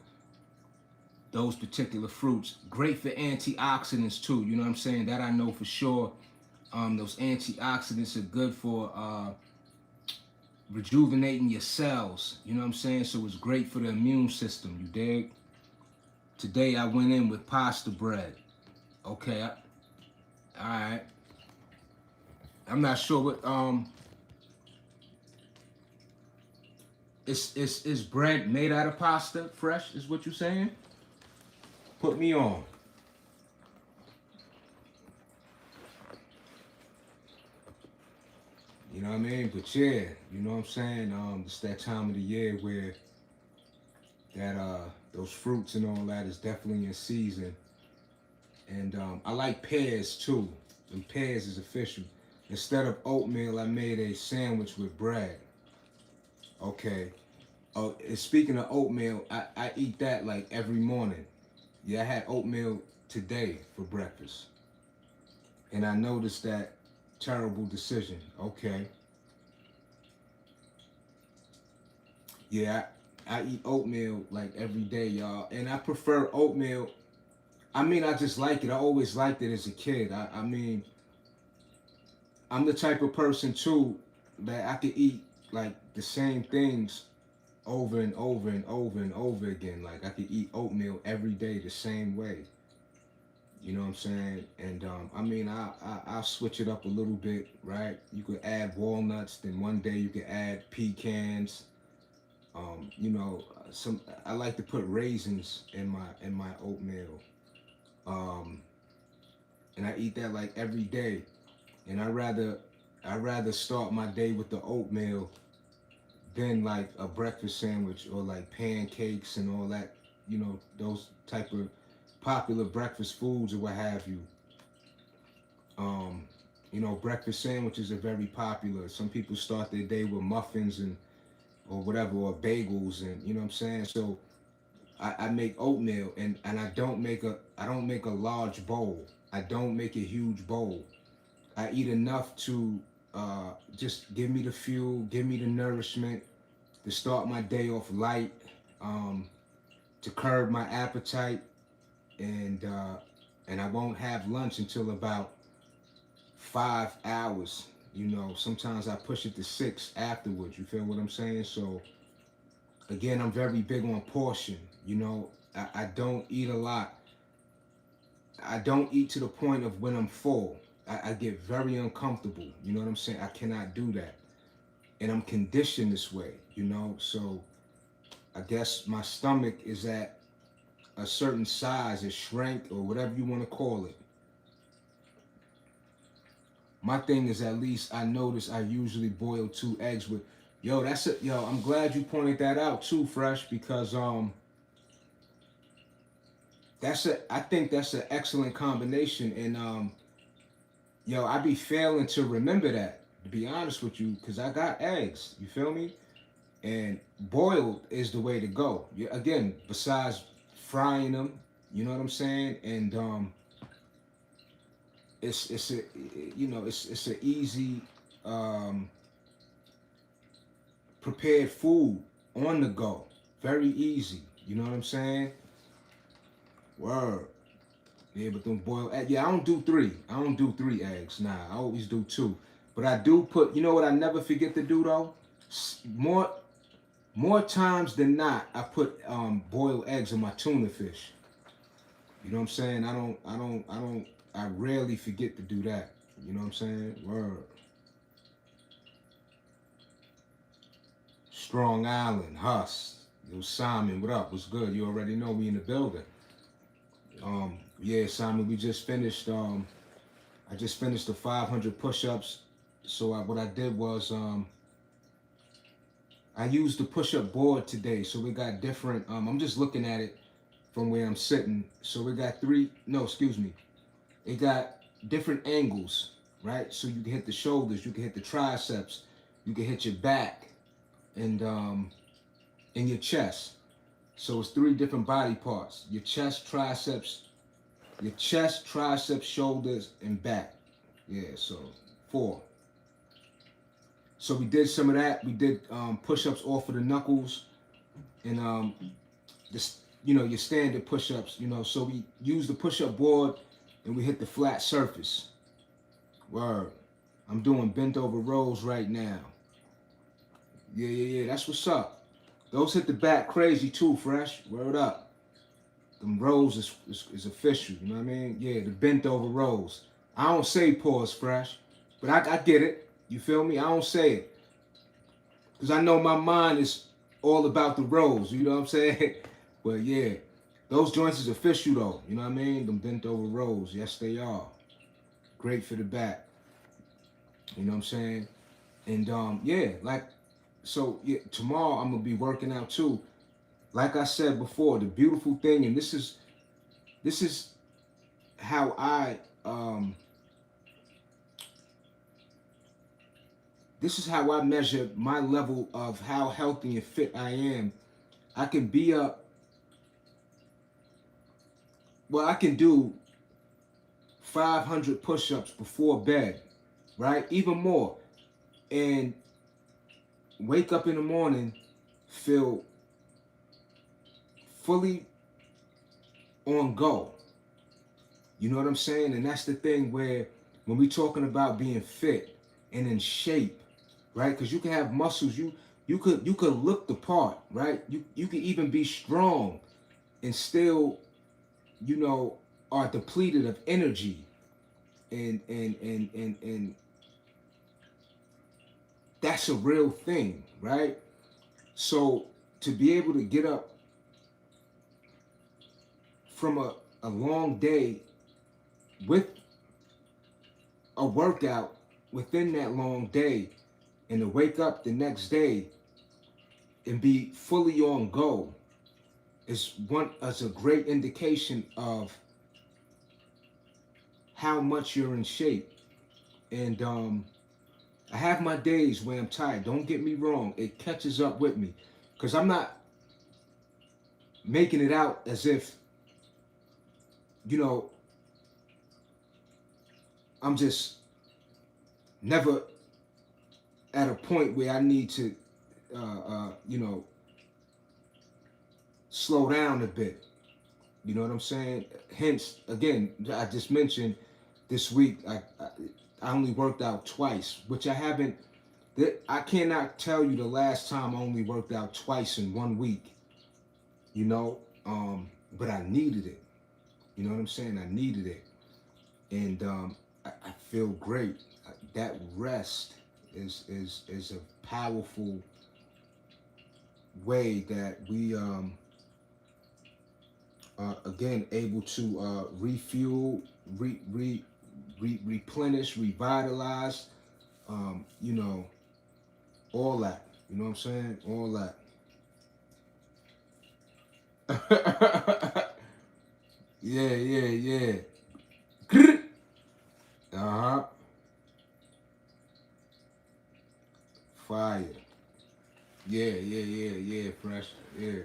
those particular fruits. Great for antioxidants too. You know what I'm saying? That I know for sure. Those antioxidants are good for rejuvenating your cells. You know what I'm saying? So it's great for the immune system. You dig? Today I went in with pasta bread. Okay. All right. I'm not sure what Is bread made out of pasta, Fresh, is what you're saying? Put me on. You know what I mean? But yeah, you know what I'm saying? It's that time of the year where that those fruits and all that is definitely in season. And I like pears too. And pears is official. Instead of oatmeal, I made a sandwich with bread. Okay. Speaking of oatmeal, I eat that like every morning. Yeah, I had oatmeal today for breakfast. And I noticed that terrible decision. Okay. Yeah, I eat oatmeal like every day, y'all. And I prefer oatmeal. I mean, I just like it. I always liked it as a kid. I mean, I'm the type of person too that I could eat like the same things over and over and over and over again. Like I could eat oatmeal every day the same way. You know what I'm saying? And I mean, I'll switch it up a little bit, right? You could add walnuts. Then one day you could add pecans. You know, some I like to put raisins in my oatmeal. Um, and I eat that like every day. And I rather start my day with the oatmeal than like a breakfast sandwich or like pancakes and all that. You know, those type of popular breakfast foods or what have you. Um, you know, breakfast sandwiches are very popular. Some people start their day with muffins and or whatever or bagels and you know what I'm saying. So I make oatmeal and I don't make a large bowl. I don't make a huge bowl. I eat enough to just give me the fuel, give me the nourishment to start my day off light, um, to curb my appetite, and I won't have lunch until about 5 hours. You know, sometimes I push it to 6 afterwards. You feel what I'm saying? So again, I'm very big on portion. You know, I don't eat a lot. I don't eat to the point of when I'm full. I get very uncomfortable. You know what I'm saying? I cannot do that. And I'm conditioned this way, you know? So I guess my stomach is at a certain size, a shrink, or whatever you want to call it. My thing is at least I notice I usually boil 2 eggs with yo, that's it. Yo, I'm glad you pointed that out too, Fresh, because I think that's an excellent combination. And yo, I be failing to remember that, to be honest with you, because I got eggs. You feel me? And boiled is the way to go. Yeah, again, besides frying them, you know what I'm saying? And it's a you know it's an easy um, prepared food on the go. Very easy. You know what I'm saying? Word. Yeah, but them boiled eggs. Yeah, I don't do three. I don't do 3 eggs. Nah, I always do 2. But I do put. You know what I never forget to do though? More times than not, I put boiled eggs in my tuna fish. You know what I'm saying? I rarely forget to do that. You know what I'm saying? Word. Strong Island, Huss. Yo, Simon, what up? What's good? You already know we in the building. Yeah, Simon, we just finished. I just finished the 500 push-ups. So what I did was I used the push-up board today. So we got different. I'm just looking at it from where I'm sitting. So we got three. No, excuse me. It got different angles, right? So you can hit the shoulders, you can hit the triceps, you can hit your back, and your chest. So it's 3 different body parts: your chest, triceps, shoulders, and back. Yeah, so 4. So we did some of that. We did push-ups off of the knuckles, and this, you know, your standard push-ups. You know, so we use the push-up board, and we hit the flat surface. Word. I'm doing bent over rows right now. Yeah. That's what's up. Those hit the back crazy too, Fresh. Word up. Them rows is official. You know what I mean? Yeah, the bent over rows. I don't say pause, Fresh, but I get it. You feel me? I don't say it because I know my mind is all about the rows. You know what I'm saying? But yeah, those joints is official though. You know what I mean? Them bent over rows. Yes, they are. Great for the back. You know what I'm saying? And yeah, like so yeah, tomorrow I'm gonna be working out too. Like I said before, the beautiful thing, and this is how this is how I measure my level of how healthy and fit I am. I can be up well, I can do 500 push-ups before bed, right? Even more. And wake up in the morning, feel fully on go. You know what I'm saying? And that's the thing where when we're talking about being fit and in shape, right? Because you can have muscles, you could look the part, right? You can even be strong and still, you know, are depleted of energy and that's a real thing, right? So to be able to get up from a long day with a workout within that long day and to wake up the next day and be fully on go is a great indication of how much you're in shape. And I have my days where I'm tired. Don't get me wrong, it catches up with me because I'm not making it out as if, you know, I'm just never at a point where I need to, you know, slow down a bit. You know what I'm saying? Hence, again, I just mentioned this week I only worked out twice, which I haven't. I cannot tell you the last time I only worked out twice in 1 week. You know, but I needed it. You know what I'm saying? I needed it, and I feel great. That rest is a powerful way that we again able to refuel, replenish, revitalize, you know, all that. You know what I'm saying? All that. Yeah. Uh-huh. Fire. Yeah. Fresh. Yeah.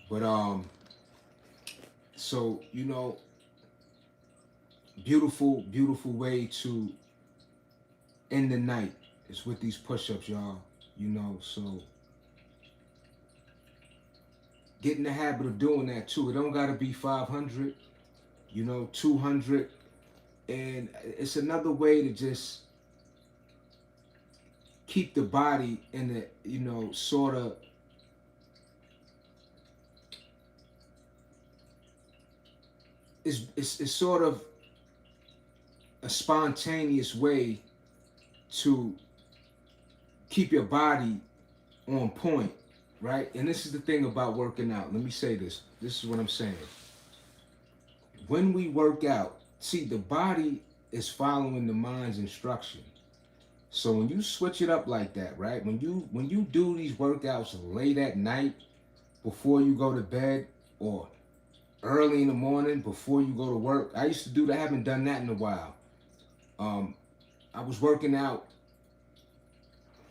But so you know, beautiful way to end the night is with these push-ups, y'all. You know, so get in the habit of doing that too. It don't gotta be 500, you know, 200, and it's another way to just keep the body in the, you know, sort of it's sort of a spontaneous way to keep your body on point, right? And this is the thing about working out. Let me say this. This is what I'm saying. When we work out, see, the body is following the mind's instruction. So when you switch it up like that, right? When you do these workouts late at night before you go to bed or early in the morning before you go to work, I used to do that. I haven't done that in a while. I was working out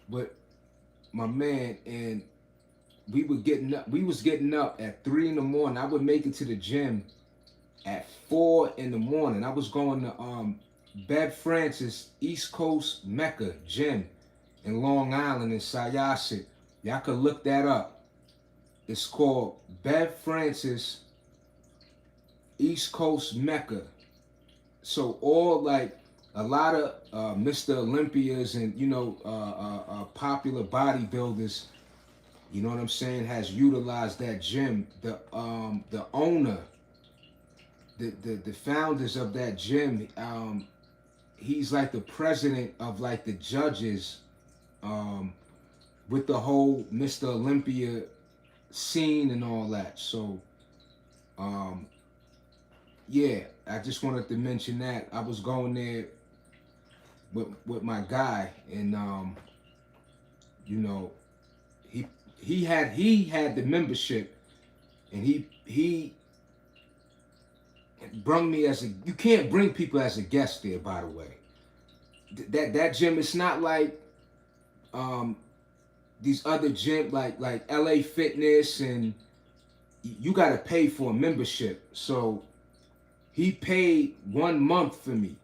with my man, and we was getting up at 3 in the morning. I would make it to the gym at 4 in the morning. I was going to Bev Francis East Coast Mecca Gym in Long Island in Syosset. Y'all could look that up. It's called Bev Francis East Coast Mecca. So all like a lot of Mr. Olympias and, you know, popular bodybuilders, you know what I'm saying, has utilized that gym. The owner, the founders of that gym, he's like the president of like the judges, with the whole Mr. Olympia scene and all that. So yeah, I just wanted to mention that. I was going there with my guy, and you know, he had the membership, and he brung me as a. You can't bring people as a guest there, by the way. That gym, it's not like these other gym like LA Fitness and you got to pay for a membership. So he paid 1 month for me.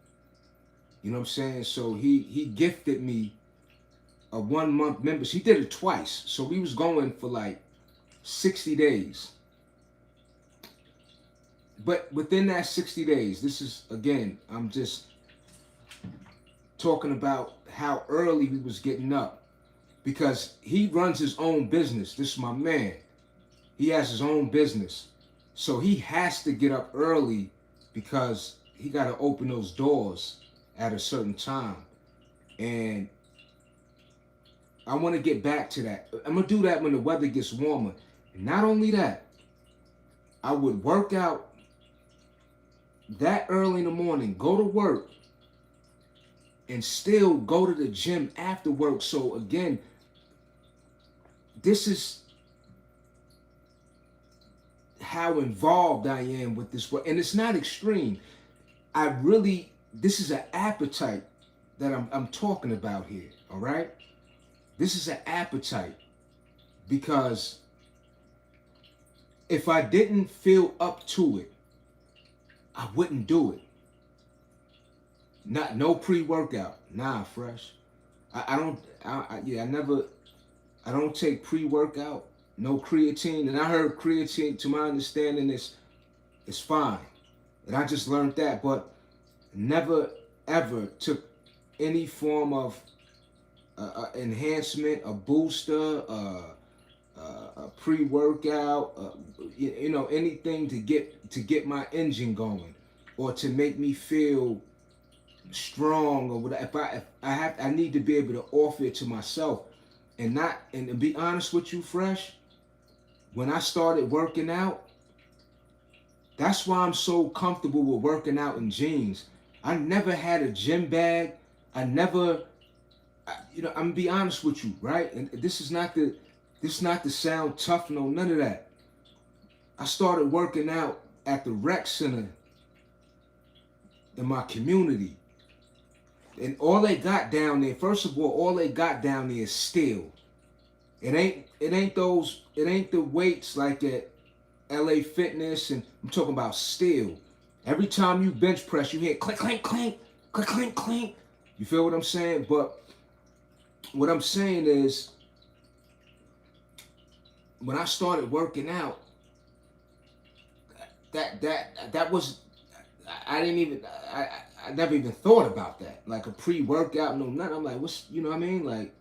You know what I'm saying? So he gifted me a 1 month membership. He did it twice. So we was going for like 60 days. But within that 60 days, this is, again, I'm just talking about how early we was getting up. Because he runs his own business. This is my man. He has his own business. So he has to get up early because he got to open those doors at a certain time. And I want to get back to that. I'm going to do that when the weather gets warmer. And not only that, I would work out that early in the morning, go to work, and still go to the gym after work. So again, this is how involved I am with this work. And it's not extreme. This is an appetite that I'm talking about here, all right? This is an appetite because if I didn't feel up to it, I wouldn't do it. No pre-workout. Nah, fresh. I don't take pre-workout, no creatine. And I heard creatine, to my understanding, is fine. And I just learned that, but never ever took any form of enhancement, a booster, a pre-workout, anything to get my engine going or to make me feel strong or whatever. I need to be able to offer it to myself and to be honest with you, Fresh. When I started working out, that's why I'm so comfortable with working out in jeans. I never had a gym bag. I'm gonna be honest with you, right? And this is not to sound tough, no, none of that. I started working out at the rec center in my community. And all they got down there, first of all they got down there is steel. It ain't the weights like at LA Fitness, and I'm talking about steel. Every time you bench press, you hear clink, clink, clink, clink, clink, clink. You feel what I'm saying? But what I'm saying is, when I started working out, that was, I never even thought about that. Like a pre-workout, no nothing. I'm like, what's, you know what I mean? Like,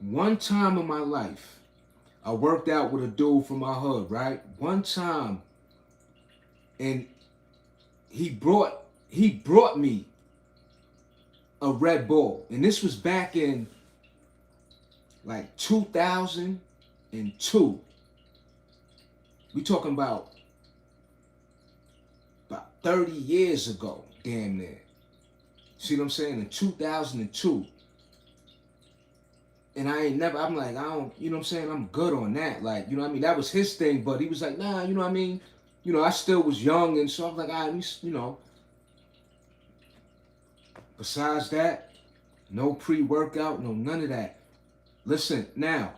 one time in my life, I worked out with a dude from my hood, right? One time, and he brought me a Red Bull. And this was back in like 2002. We talking about 30 years ago, damn near. See what I'm saying? In 2002. And I'm like, I don't, you know what I'm saying? I'm good on that. Like, you know what I mean? That was his thing, but he was like, nah, you know what I mean? You know, I still was young, and so I was like, you know. Besides that, no pre-workout, no none of that. Listen, now,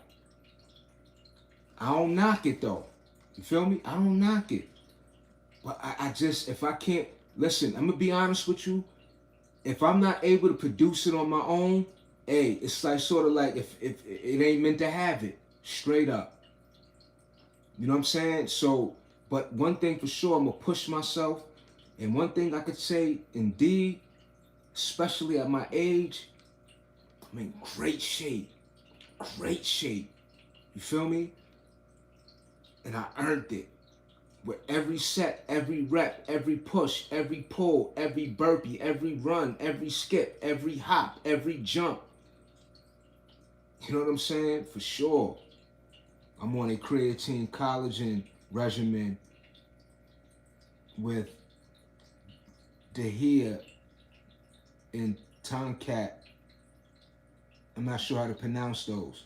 I don't knock it though. You feel me? I don't knock it. But I just, if I can't, listen, I'm going to be honest with you. If I'm not able to produce it on my own, hey, it's like sort of like if it ain't meant to have it, straight up. You know what I'm saying? So, but one thing for sure, I'm going to push myself. And one thing I could say, indeed, especially at my age, I'm in great shape. Great shape. You feel me? And I earned it. With every set, every rep, every push, every pull, every burpee, every run, every skip, every hop, every jump. You know what I'm saying? For sure. I'm on a creatine collagen regimen with Dahia and Tonkat. I'm not sure how to pronounce those.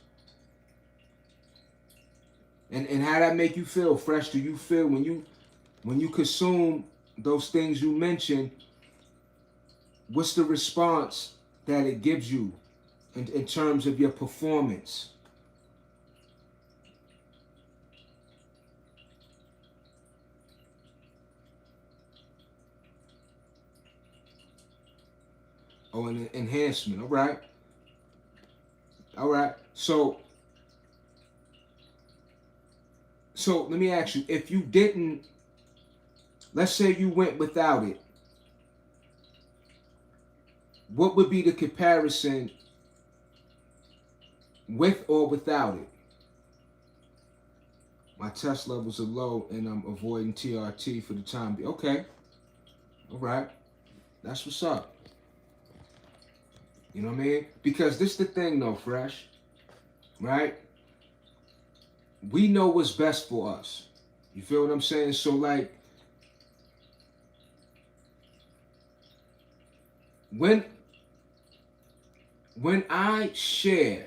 And how that make you feel, Fresh? Do you feel when you consume those things you mentioned, what's the response that it gives you in terms of your performance? Oh, an enhancement. All right. All right. So let me ask you, if you didn't, let's say you went without it, what would be the comparison with or without it? My test levels are low and I'm avoiding TRT for the time being. Okay. All right. That's what's up. You know what I mean? Because this the thing though, Fresh. Right? We know what's best for us. You feel what I'm saying? So like when I share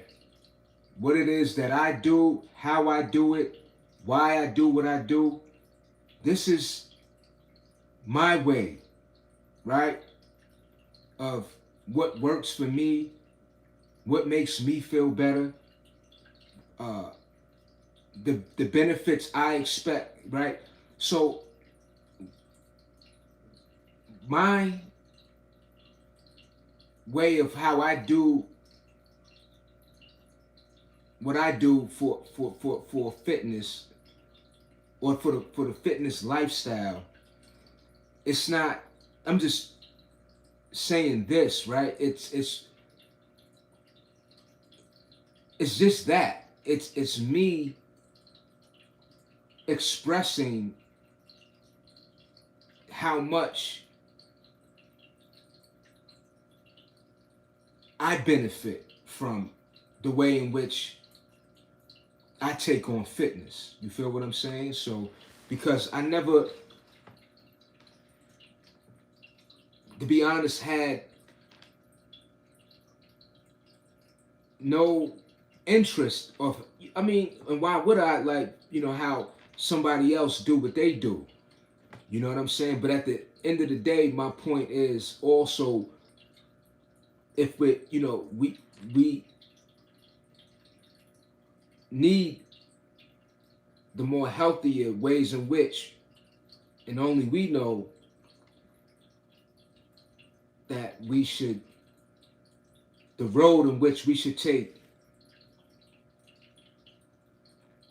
what it is that I do, how I do it, why I do what I do, this is my way, right? Of what works for me, what makes me feel better, uh, the benefits I expect, right? So my way of how I do what I do for fitness or for the fitness lifestyle, it's not, I'm just saying this, right? It's just that. It's me expressing how much I benefit from the way in which I take on fitness. You feel what I'm saying? So, because I never, to be honest, had no interest of, I mean, and why would I, like, you know, how somebody else do what they do? You know what I'm saying? But at the end of the day, my point is also, if we, you know, we need the more healthier ways in which, and only we know that we should, the road in which we should take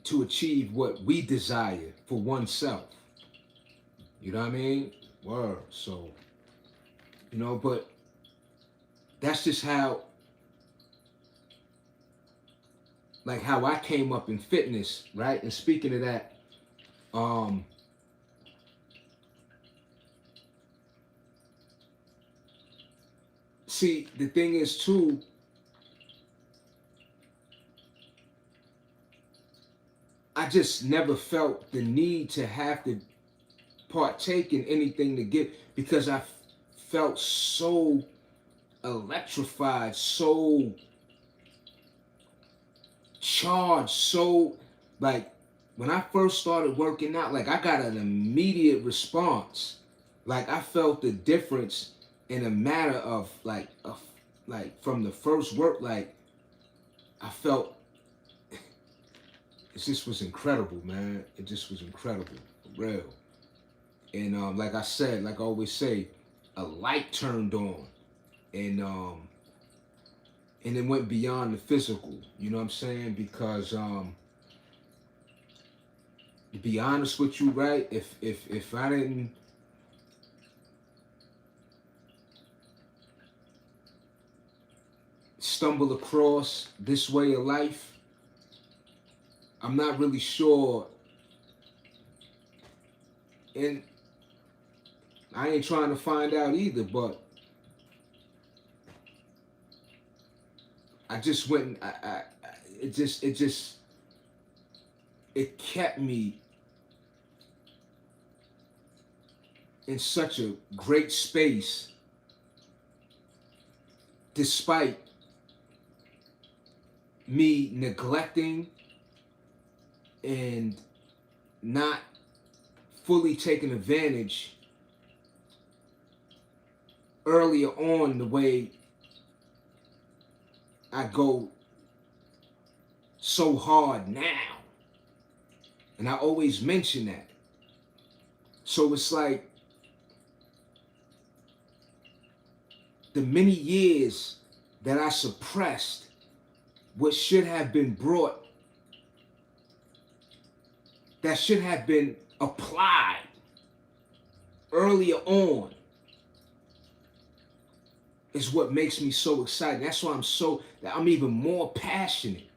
to achieve what we desire for oneself. You know what I mean? Word. So, you know, but that's just how, like, how I came up in fitness, right? And speaking of that, see, the thing is too, I just never felt the need to have to partake in anything to get, because I felt so electrified, so charged, so, like, when I first started working out, like, I got an immediate response. Like, I felt the difference in a matter of like from the first work, like, I felt it just was incredible, man. It just was incredible, for real. And like I said, like I always say, a light turned on, and it went beyond the physical. You know what I'm saying? Because to be honest with you, right? If I didn't stumble across this way of life, I'm not really sure, and I ain't trying to find out either, but I just went and it kept me in such a great space despite me neglecting and not fully taking advantage earlier on, the way I go so hard now. And I always mention that. So it's like the many years that I suppressed what should have been brought, that should have been applied earlier on, is what makes me so excited. That's why I'm even more passionate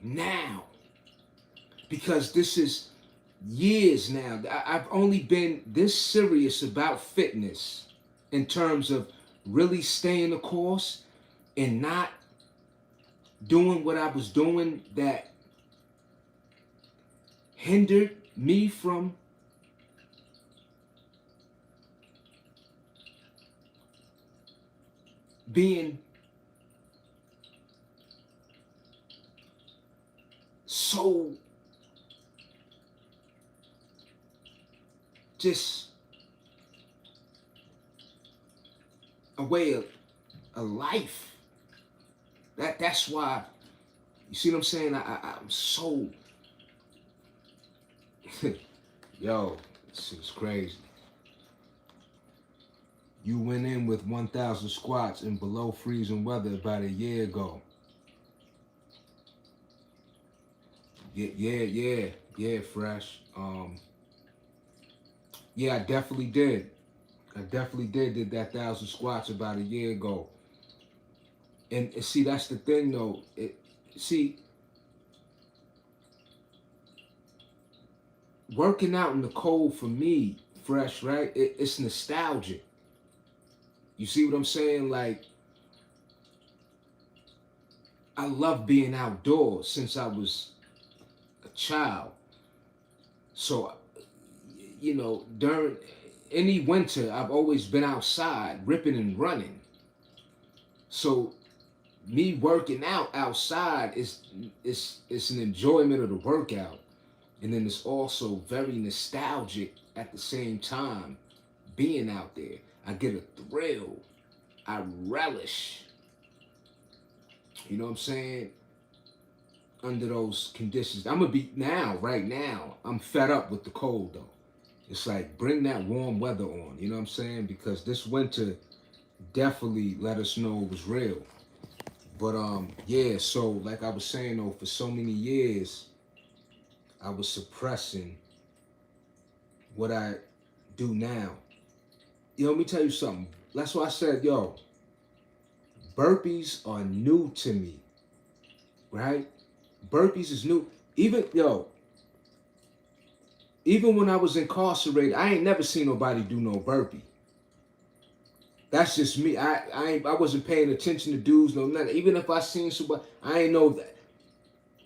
now, because this is years now. I've only been this serious about fitness in terms of really staying the course and not doing what I was doing that hindered me from being so just a way of a life. That's why, you see what I'm saying? I'm so yo, this is crazy. You went in with 1,000 squats in below freezing weather about a year ago. Yeah, Fresh. Yeah, I definitely did. Did that 1,000 squats about a year ago. And see, that's the thing though. See, working out in the cold for me, Fresh, right? It's nostalgic. You see what I'm saying? Like, I love being outdoors since I was a child. So, you know, during any winter, I've always been outside, ripping and running. So, me working out outside is an enjoyment of the workout, and then it's also very nostalgic at the same time. Being out there, I get a thrill. I relish. You know what I'm saying? Under those conditions, I'm gonna be right now. I'm fed up with the cold though. It's like, bring that warm weather on. You know what I'm saying? Because this winter definitely let us know it was real. But yeah. So like I was saying though, for so many years, I was suppressing what I do now. Yo, let me tell you something. That's why I said, yo, burpees are new to me, right? Burpees is new. Even when I was incarcerated, I ain't never seen nobody do no burpee. That's just me. I wasn't paying attention to dudes, no nothing. Even if I seen somebody, I ain't know that.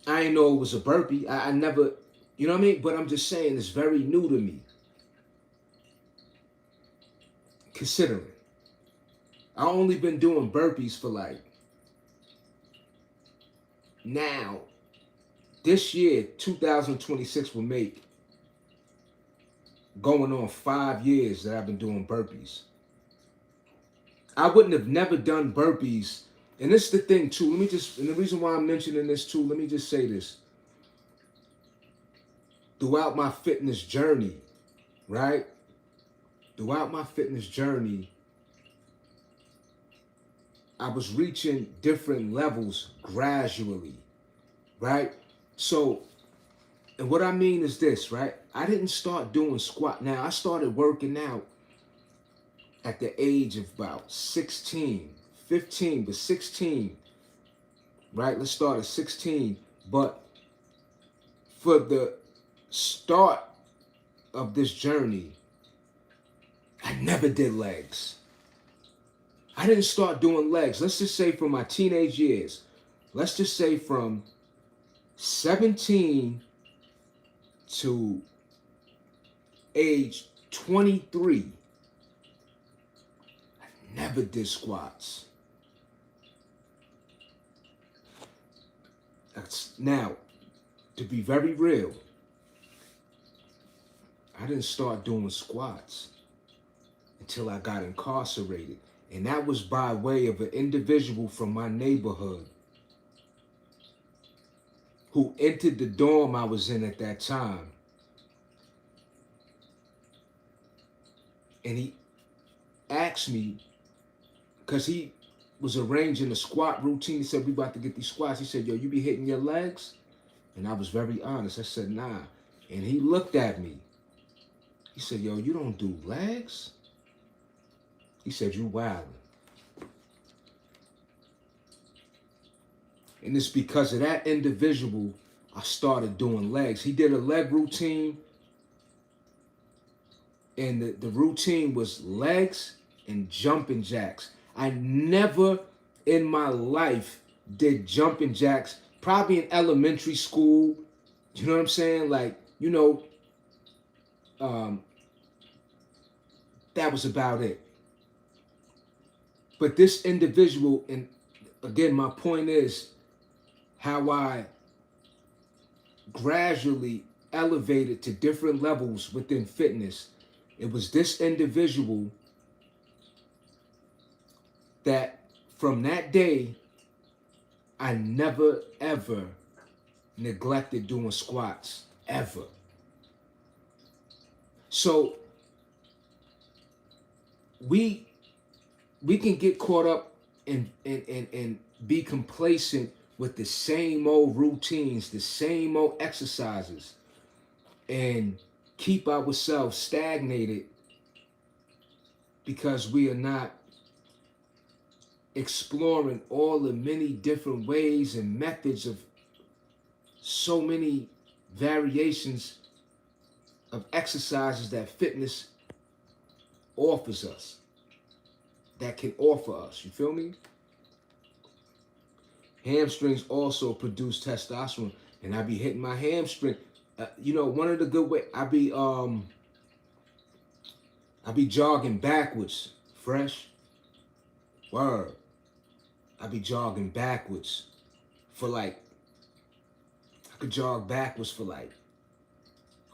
I ain't know it was a burpee. I never, you know what I mean? But I'm just saying, it's very new to me. Considering I only been doing burpees for like, now, this year, 2026 will make going on 5 years that I've been doing burpees. I wouldn't have never done burpees. And this is the thing too. And the reason why I'm mentioning this too, let me just say this. Throughout my fitness journey, right? Throughout my fitness journey, I was reaching different levels gradually, right? So, and what I mean is this, right? I didn't start doing squat. Now, I started working out at the age of about 16, 15, but 16, right? Let's start at 16. But for the start of this journey, I never did legs. I didn't start doing legs. Let's just say from my teenage years. Let's just say from 17 to age 23. I never did squats. Now, to be very real, I didn't start doing squats until I got incarcerated. And that was by way of an individual from my neighborhood who entered the dorm I was in at that time. And he asked me because he was arranging a squat routine. He said, we about to get these squats. He said, yo, you be hitting your legs? And I was very honest. I said, nah. And he looked at me. He said, yo, you don't do legs? He said, you wildin'. And it's because of that individual I started doing legs. He did a leg routine, and the routine was legs and jumping jacks. I never in my life did jumping jacks, probably in elementary school. You know what I'm saying? Like, you know, that was about it. But this individual, and again, my point is how I gradually elevated to different levels within fitness. It was this individual that from that day, I never, ever neglected doing squats, ever. So we can get caught up and be complacent with the same old routines, the same old exercises, and keep ourselves stagnated because we are not exploring all the many different ways and methods of so many variations of exercises that fitness offers us, that can offer us. You feel me? Hamstrings also produce testosterone, and I be hitting my hamstring. You know, one of the good ways I be jogging backwards, fresh. Word. I be jogging backwards for like, I could jog backwards for like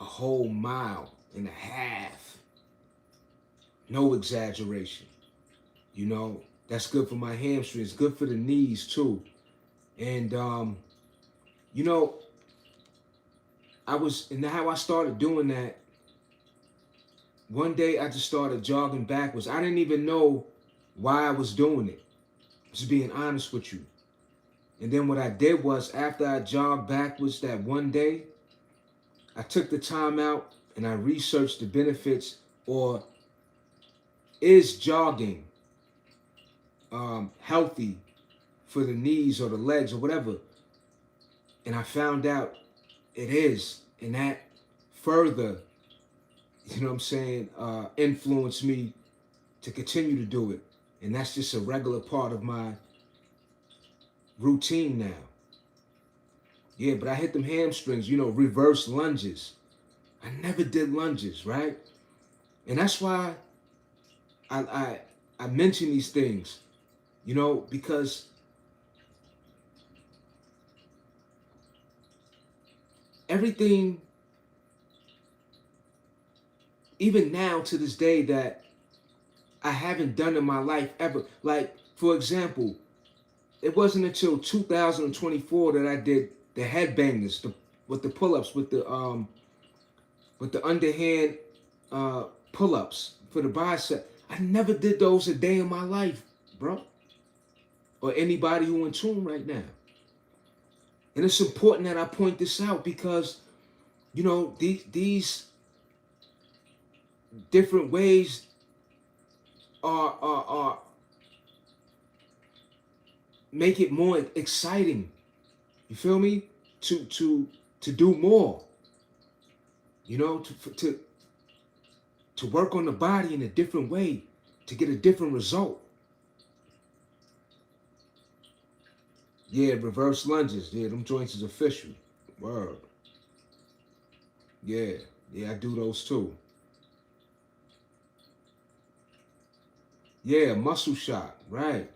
a whole mile and a half. No exaggeration. You know, that's good for my hamstrings, good for the knees too. And, you know, and how I started doing that, one day I just started jogging backwards. I didn't even know why I was doing it, just being honest with you. And then what I did was, after I jogged backwards that one day, I took the time out and I researched the benefits, or is jogging healthy for the knees or the legs or whatever. And I found out it is. And that further, you know what I'm saying, influenced me to continue to do it. And that's just a regular part of my routine now. Yeah, but I hit them hamstrings, you know, reverse lunges. I never did lunges, right? And that's why I mention these things, you know, because everything, even now to this day, that I haven't done in my life ever. Like, for example, it wasn't until 2024 that I did the headbangers, with the pull-ups, with the underhand pull-ups for the bicep. I never did those a day in my life, bro. Or anybody who in tune right now. And it's important that I point this out because, you know, these different ways are make it more exciting. You feel me? To do more. You know, to work on the body in a different way, to get a different result. Yeah, reverse lunges. Yeah, them joints is official. Word. Yeah, I do those too. Yeah, muscle shock, right.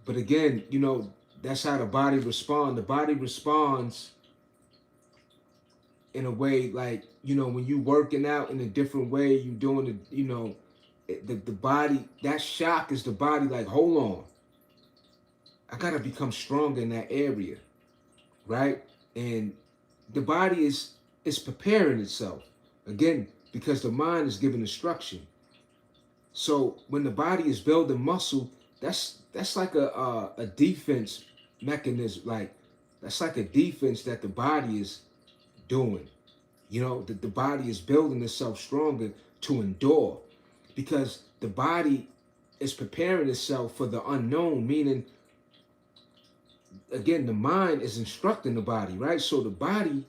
But again, you know, that's how the body responds. The body responds in a way like, you know, when you working out in a different way, you doing it, you know, the body, that shock is the body like, hold on. I gotta become stronger in that area, right? And the body is preparing itself, again, because the mind is giving instruction. So when the body is building muscle, that's like a defense mechanism. Like that's like a defense that the body is doing. You know, the body is building itself stronger to endure, because the body is preparing itself for the unknown. Meaning, again, the mind is instructing the body, right? So the body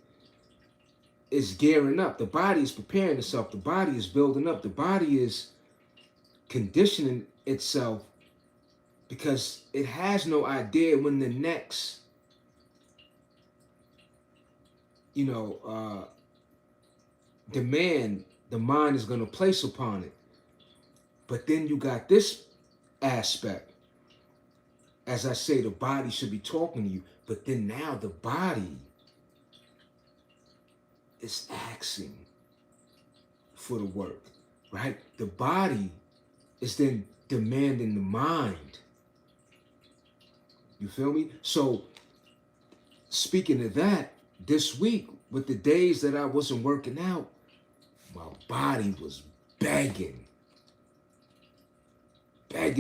is gearing up. The body is preparing itself. The body is building up. The body is conditioning itself because it has no idea when the next, you know, demand the mind is going to place upon it. But then you got this aspect. As I say, the body should be talking to you. But then now the body is asking for the work, right? The body is then demanding the mind. You feel me? So, speaking of that, this week, with the days that I wasn't working out, my body was begging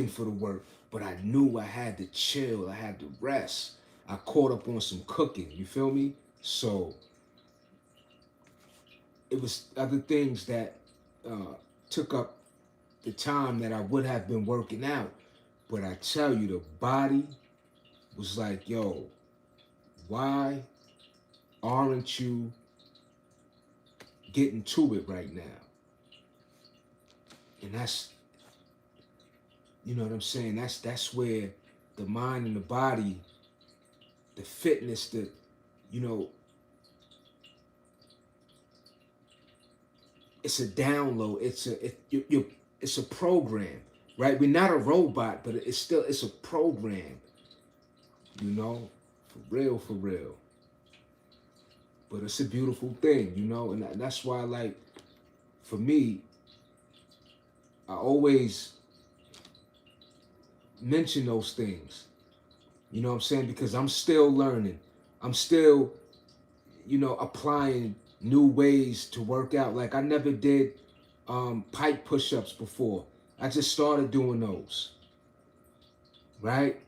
for the work. But I knew I had to chill, I had to rest. I caught up on some cooking, you feel me? So, it was other things that took up the time that I would have been working out. But I tell you, the body was like, yo, why aren't you getting to it right now? And that's, you know what I'm saying? That's where the mind and the body, the fitness, the, you know, it's a download. It's a program, right? We're not a robot, but it's a program, you know, for real, for real. But it's a beautiful thing, you know, and that's why, like, for me, I always mention those things. You know what I'm saying? Because I'm still learning. I'm still, you know, applying new ways to work out. Like I never did pipe push-ups before. I just started doing those. Right?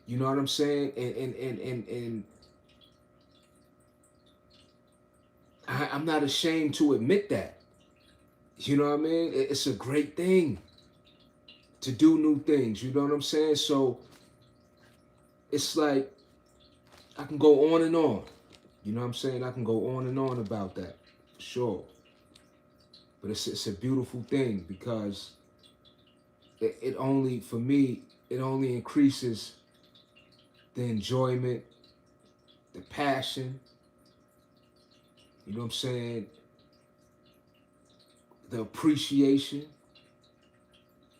You know what I'm saying? And I'm not ashamed to admit that. You know what I mean? It's a great thing to do new things. You know what I'm saying? So it's like I can go on and on. You know what I'm saying? I can go on and on about that. Sure. But it's a beautiful thing because it only, for me, it only increases the enjoyment, the passion, you know what I'm saying? The appreciation,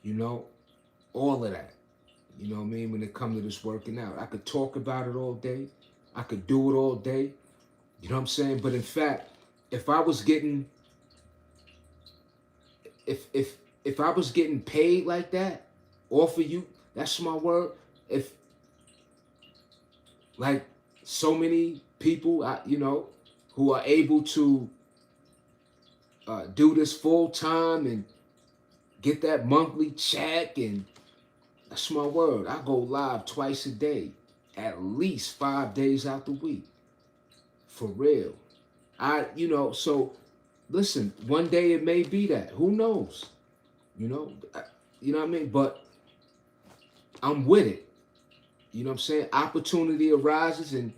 you know, all of that. You know what I mean? When it comes to this working out, I could talk about it all day. I could do it all day. You know what I'm saying? But in fact, if I was getting, if I was getting paid like that, off of you, that's my word. If like so many people, you know, who are able to do this full time and get that monthly check, and that's my word. I go live twice a day, at least 5 days out the week. For real. You know, so listen, one day it may be that. Who knows? You know, you know what I mean? But I'm with it. You know what I'm saying? Opportunity arises, and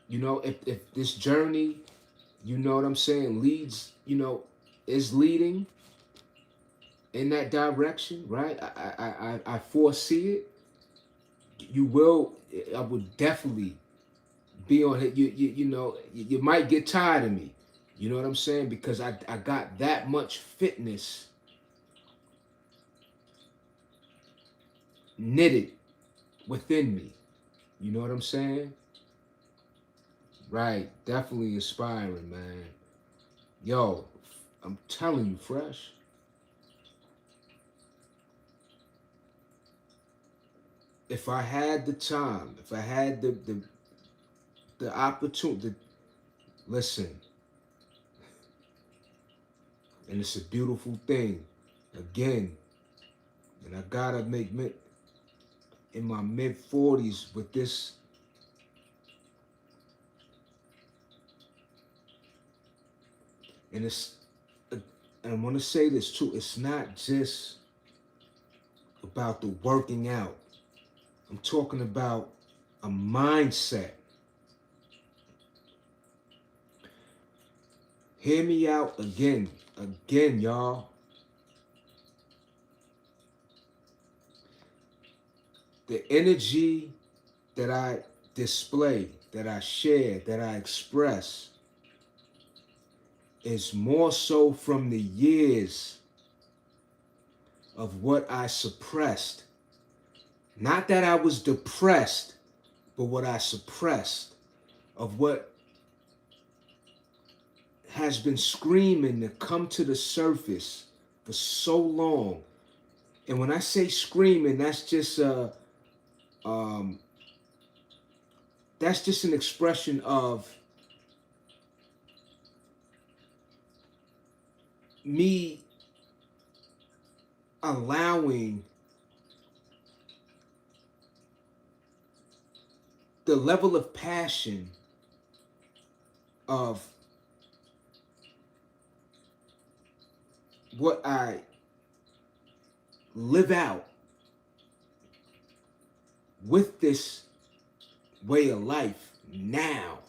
you know, if this journey, you know what I'm saying, leads, you know, is leading in that direction, right? I foresee it. You will. I would definitely be on it. You know, you might get tired of me. You know what I'm saying? Because I got that much fitness knitted within me. You know what I'm saying? Right. Definitely inspiring, man. Yo, I'm telling you, Fresh. If I had the time, if I had the opportunity, listen, and it's a beautiful thing. Again, and I gotta in my mid-40s with this. And and I want to say this too, it's not just about the working out. I'm talking about a mindset. Hear me out again, y'all. The energy that I display, that I share, that I express is more so from the years of what I suppressed. Not that I was depressed, but what I suppressed, of what has been screaming to come to the surface for so long. And when I say screaming, that's just an expression of me allowing the level of passion of what I live out with this way of life now.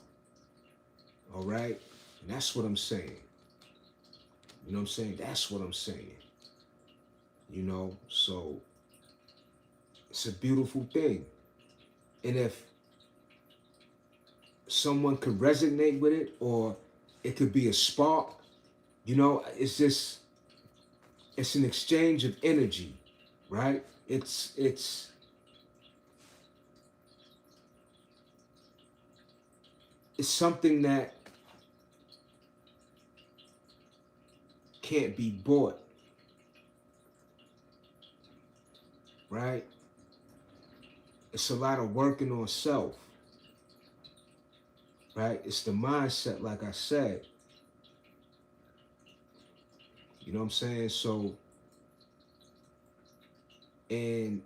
All right? And that's what I'm saying. You know what I'm saying? That's what I'm saying. You know, so it's a beautiful thing. And if someone could resonate with it, or it could be a spark, you know, it's an exchange of energy, right? It's something that can't be bought, right? It's a lot of working on self, right? It's the mindset, like I said. You know what I'm saying? So, and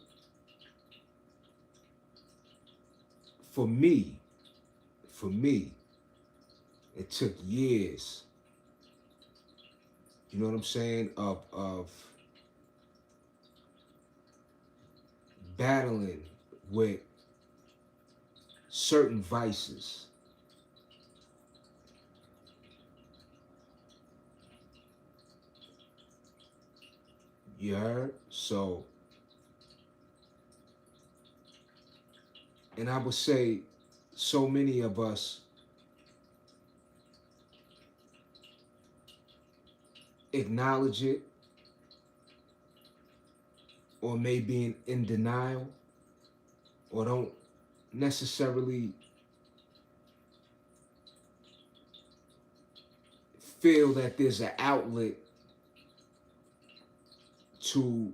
for me, it took years, you know what I'm saying, of battling with certain vices. You heard? So, and I would say so many of us acknowledge it, or may be in denial, or don't necessarily feel that there's an outlet to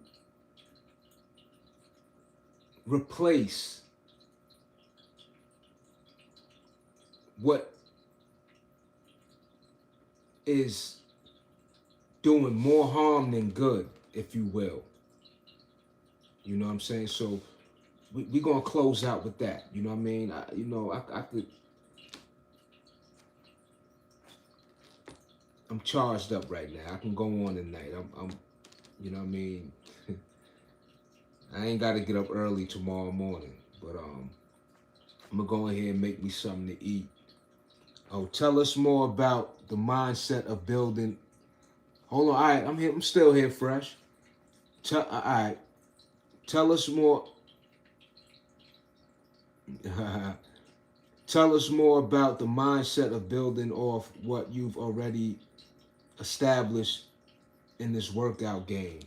replace what is doing more harm than good, if you will. You know what I'm saying? So we gonna close out with that. You know what I mean? I could. I'm charged up right now. I can go on tonight. I'm you know what I mean? I ain't got to get up early tomorrow morning, but I'm gonna go ahead and make me something to eat. Oh, tell us more about the mindset of building. Hold on, all right, I'm here. I'm still here, fresh. All right, tell us more. Tell us more about the mindset of building off what you've already established in this workout game.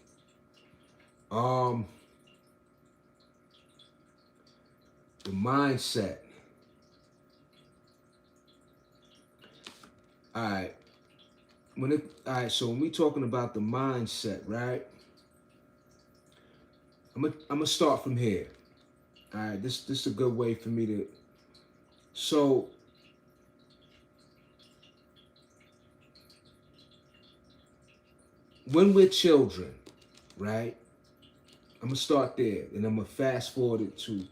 The mindset. All right. So when we talking about the mindset, right? I'm gonna start from here. All right, this is a good way for me to. So when we're children, right? I'm gonna start there, and I'm gonna fast forward it to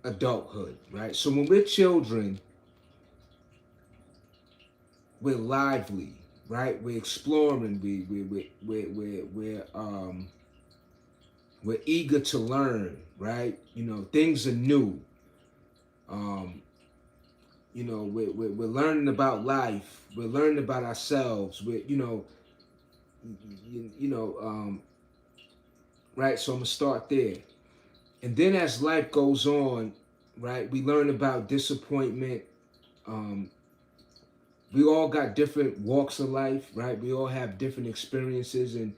adulthood, right? So when we're children, we're lively, right? We're exploring. We're eager to learn, right? You know, things are new. Um, you know, we're learning about life. We're learning about ourselves. Right? So I'm gonna start there, and then as life goes on, right, we learn about disappointment. Um, we all got different walks of life, right? We all have different experiences, and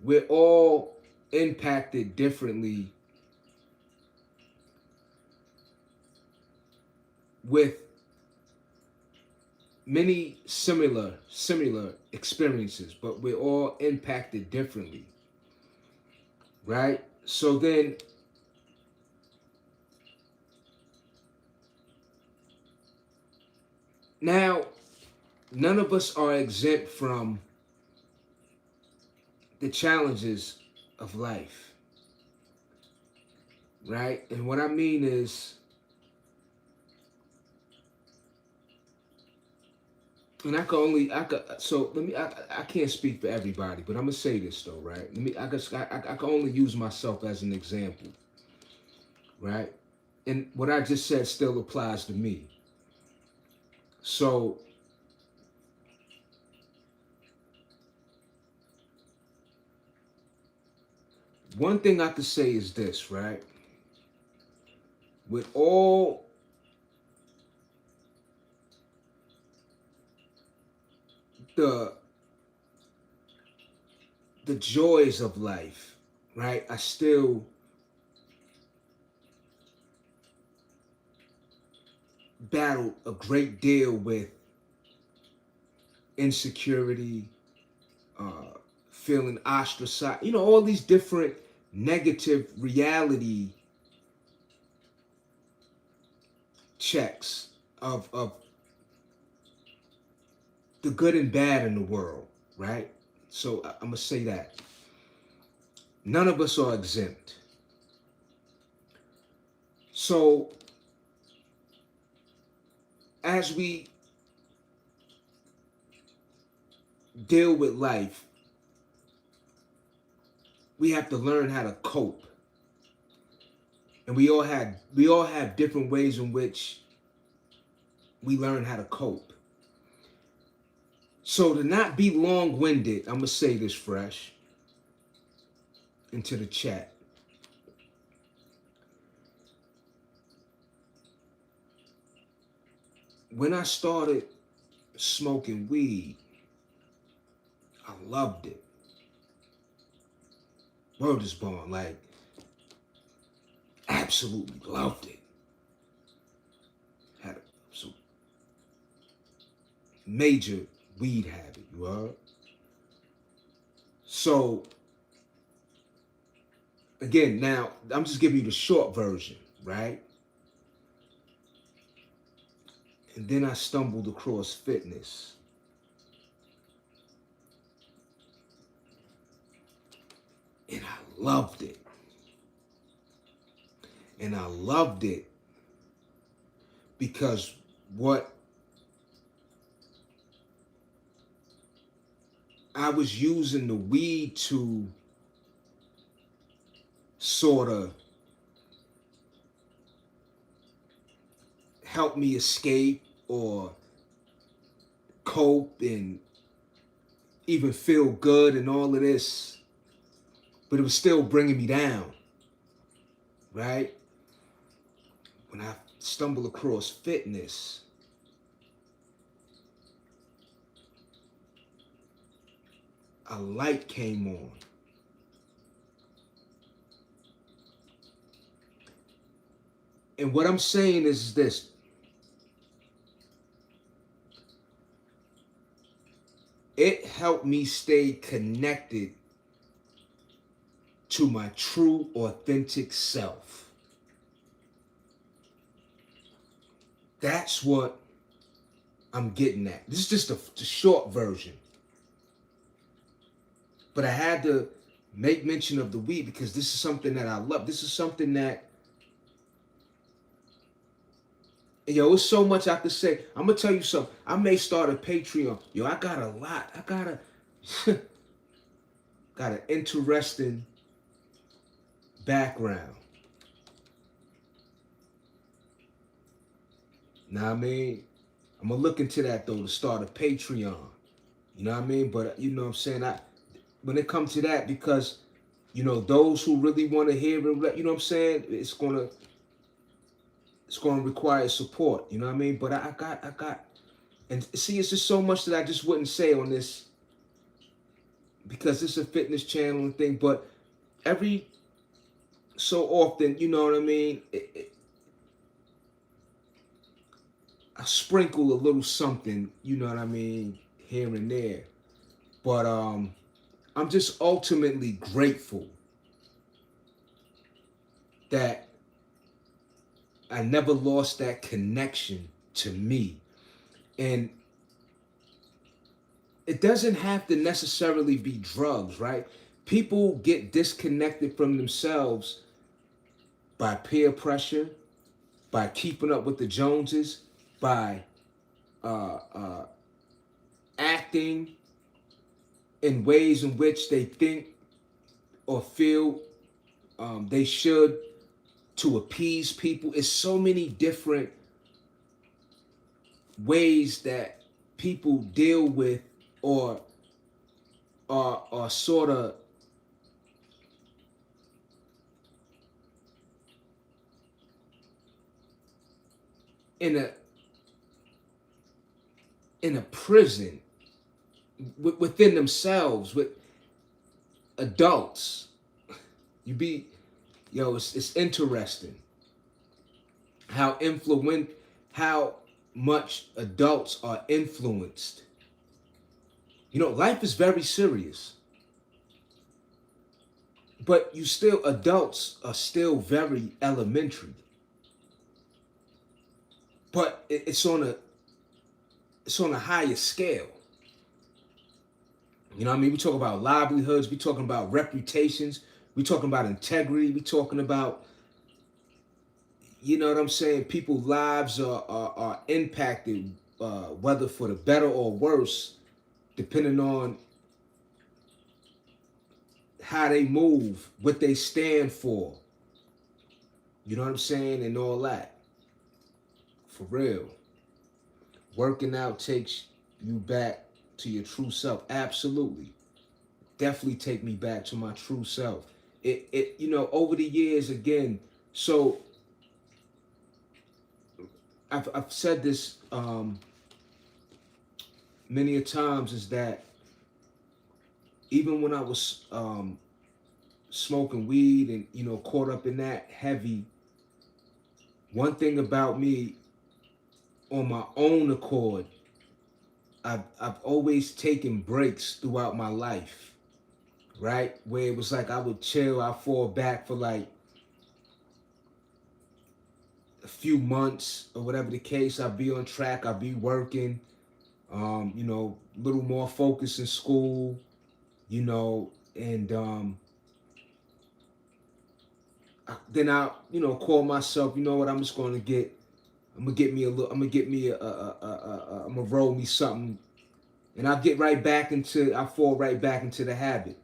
we're all impacted differently with many similar experiences, but we're all impacted differently, right? So then now none of us are exempt from the challenges of life, right? And what I mean is, and so let me I can't speak for everybody, but I'm gonna say this though, right? Let me I can only use myself as an example, right? And what I just said still applies to me. So one thing I could say is this, right? With all the the joys of life, right? I still battle a great deal with insecurity, uh, feeling ostracized, you know, all these different negative reality checks of the good and bad in the world, right? So I'm gonna say that none of us are exempt. So as we deal with life, we have to learn how to cope. And we all have different ways in which we learn how to cope. So to not be long-winded, I'm gonna say this fresh into the chat. When I started smoking weed, I loved it. Word is born, like absolutely loved it. Had some major weed habit, you heard? So again, now I'm just giving you the short version, right? And then I stumbled across fitness. And I loved it. And I loved it because what I was using the weed to sort of help me escape or cope and even feel good and all of this, but it was still bringing me down, right? When I stumbled across fitness, a light came on. And what I'm saying is this. It helped me stay connected to my true, authentic self. That's what I'm getting at. This is just the short version. But I had to make mention of the weed because this is something that I love. This is something that, yo, it's so much I could say. I'm gonna tell you something. I may start a Patreon. Yo, I got a lot. I got a got an interesting background. Know what I mean? I'm gonna look into that though to start a Patreon. You know what I mean? But you know what I'm saying? When it comes to that, because you know, those who really want to hear it, you know what I'm saying? It's gonna require support. You know what I mean? But I got, and see, it's just so much that I just wouldn't say on this because it's a fitness channel and thing. But every so often, you know what I mean? I sprinkle a little something, you know what I mean, here and there. But I'm just ultimately grateful that I never lost that connection to me. And it doesn't have to necessarily be drugs, right? People get disconnected from themselves by peer pressure, by keeping up with the Joneses, by acting in ways in which they think or feel they should to appease people. It's so many different ways that people deal with or are sort of in a prison within themselves with adults. It's interesting how much adults are influenced. You know, life is very serious, but adults are still very elementary. But it's on a higher scale. You know what I mean? We talk about livelihoods, we talking about reputations, we talking about integrity, we talking about, you know what I'm saying, people's lives are impacted, whether for the better or worse, depending on how they move, what they stand for. You know what I'm saying? And all that. For real. Working out takes you back to your true self. Absolutely. Definitely take me back to my true self. It over the years again, so I've said this many a times, is that even when I was smoking weed and, you know, caught up in that heavy, one thing about me, on my own accord, I've always taken breaks throughout my life, right? Where it was like I would chill, I'd fall back for like a few months or whatever the case. I'd be on track, I'd be working, a little more focus in school, and then I, call myself, you know what, I'm gonna roll me something, and I fall right back into the habit,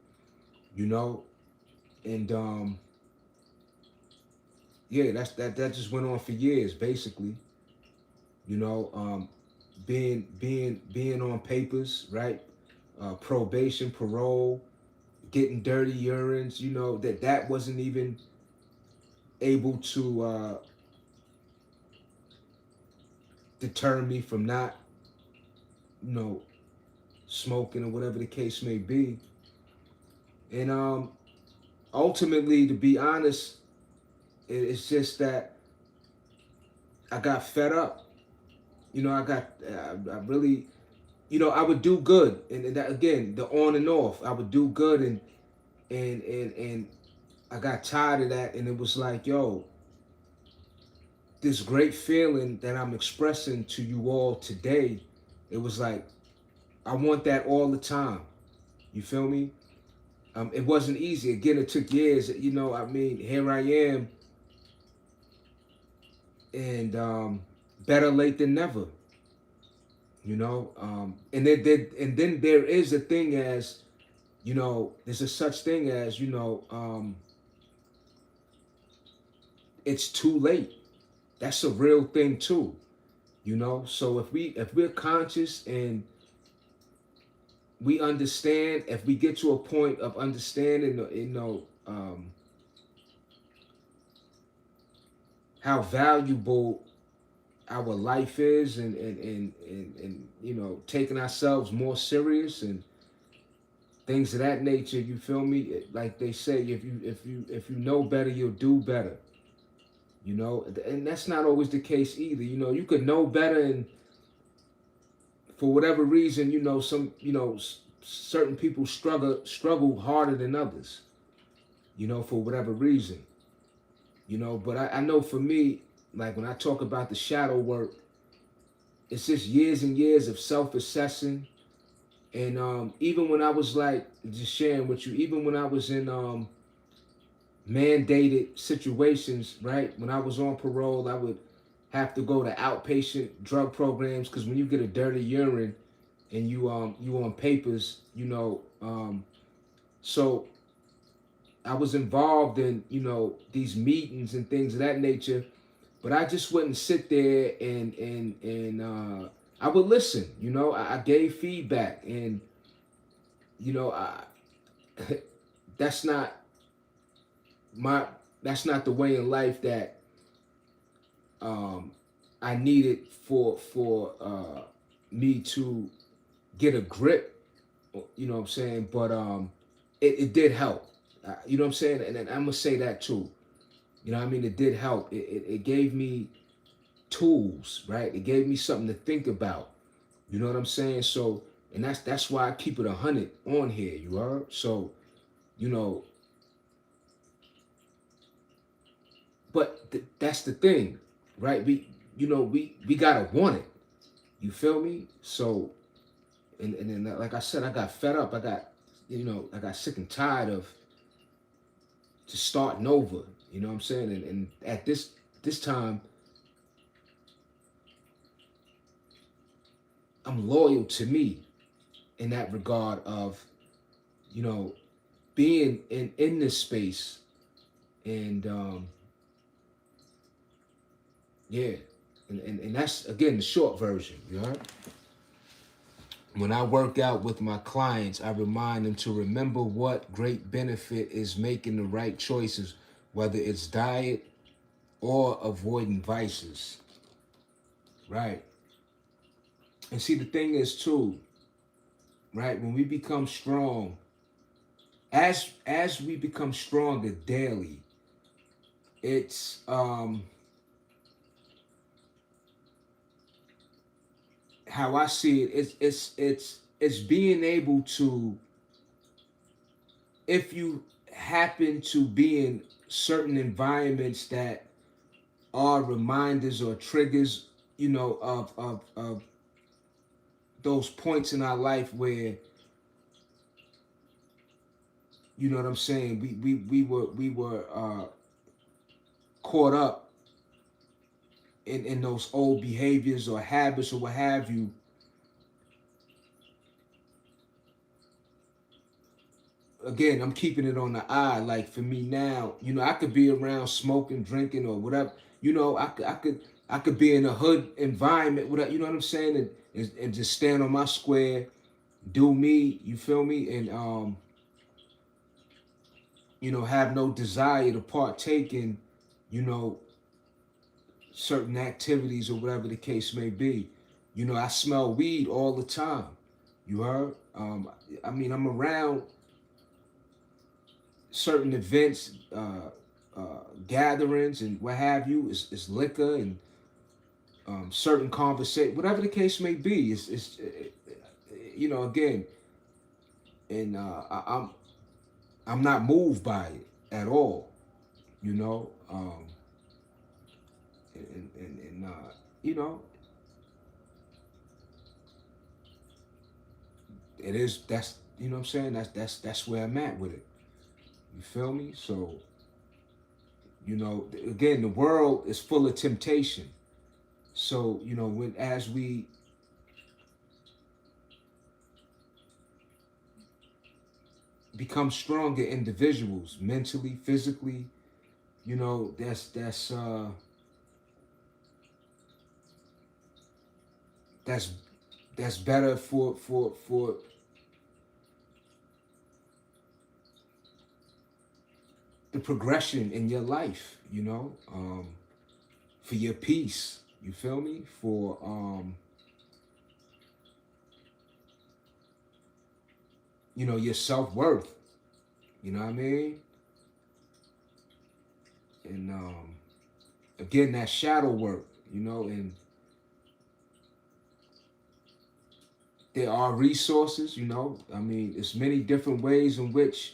and yeah, that just went on for years, basically, being on papers, right, probation, parole, getting dirty urines, that wasn't even able to deter me from not, smoking or whatever the case may be. And ultimately, to be honest, it's just that I got fed up. I really, I would do good, and that, again, the on and off, I would do good, and I got tired of that, and it was like, yo, this great feeling that I'm expressing to you all today, it was like, I want that all the time. You feel me? It wasn't easy. Again, it took years. You know, I mean, here I am, and better late than never. You know, and then there is a thing as, you know, there's a such thing as, you know, it's too late. That's a real thing too. You know, so if we're conscious and we understand, if we get to a point of understanding, you know, how valuable our life is, and you know, taking ourselves more serious and things of that nature, you feel me? Like they say, if you know better, you'll do better. You know, and that's not always the case either. You know, you could know better, and for whatever reason, you know, some, you know, certain people struggle harder than others. You know, for whatever reason. You know, but I know for me, like when I talk about the shadow work, it's just years and years of self-assessing. And even when I was like, just sharing with you, even when I was in mandated situations, right? When I was on parole, I would have to go to outpatient drug programs, because when you get a dirty urine and you on papers, you know, so I was involved in, you know, these meetings and things of that nature, but I just wouldn't sit there and I would listen. You know, I gave feedback, and you know, that's not my that's not the way in life that I needed for me to get a grip. You know what I'm saying? But it did help. You know what I'm saying? And I'm gonna say that too. You know what I mean? It did help. It gave me tools, right? It gave me something to think about. You know what I'm saying? So, and that's why I keep it 100 on here. You heard? So, you know, but that's the thing, right? You know, we gotta want it. You feel me? So, and then like I said, I got fed up. You know, I got sick and tired of just starting over. You know what I'm saying? And at this time, I'm loyal to me in that regard of, you know, being in this space, and yeah, and that's again the short version. You know, when I work out with my clients, I remind them to remember what great benefit is making the right choices, whether it's diet or avoiding vices. Right. And see, the thing is too, right? When we become strong, as we become stronger daily, it's how I see it. It's being able to, if you happen to be in certain environments that are reminders or triggers, you know, of those points in our life where, you know what I'm saying, we were caught up in those old behaviors or habits or what have you. Again, I'm keeping it on the eye. Like for me now, you know, I could be around smoking, drinking, or whatever. You know, I could be in a hood environment, whatever. You know what I'm saying, and just stand on my square, do me. You feel me? And you know, have no desire to partake in, you know, certain activities or whatever the case may be. You know, I smell weed all the time. You heard? I mean, I'm around certain events, gatherings, and what have you. It's liquor and certain conversation, whatever the case may be. You know, again, and I'm not moved by it at all. You know, and you know, it is you know what I'm saying? That's where I'm at with it. You feel me? So, again, the world is full of temptation. So, when as we become stronger individuals, mentally, physically, that's that's better for the progression in your life, for your peace. You feel me? For your self-worth. You know what I mean? And again, that shadow work, and there are resources, I mean, there's many different ways in which,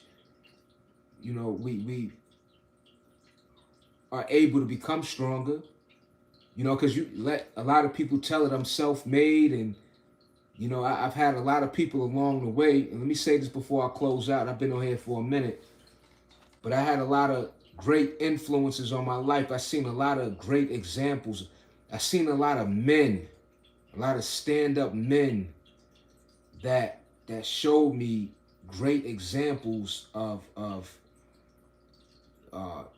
we are able to become stronger, because you let a lot of people tell it I'm self-made, and I've had a lot of people along the way. And let me say this before I close out. I've been on here for a minute, but I had a lot of great influences on my life. I've seen a lot of great examples. I've seen a lot of men, a lot of stand-up men that showed me great examples of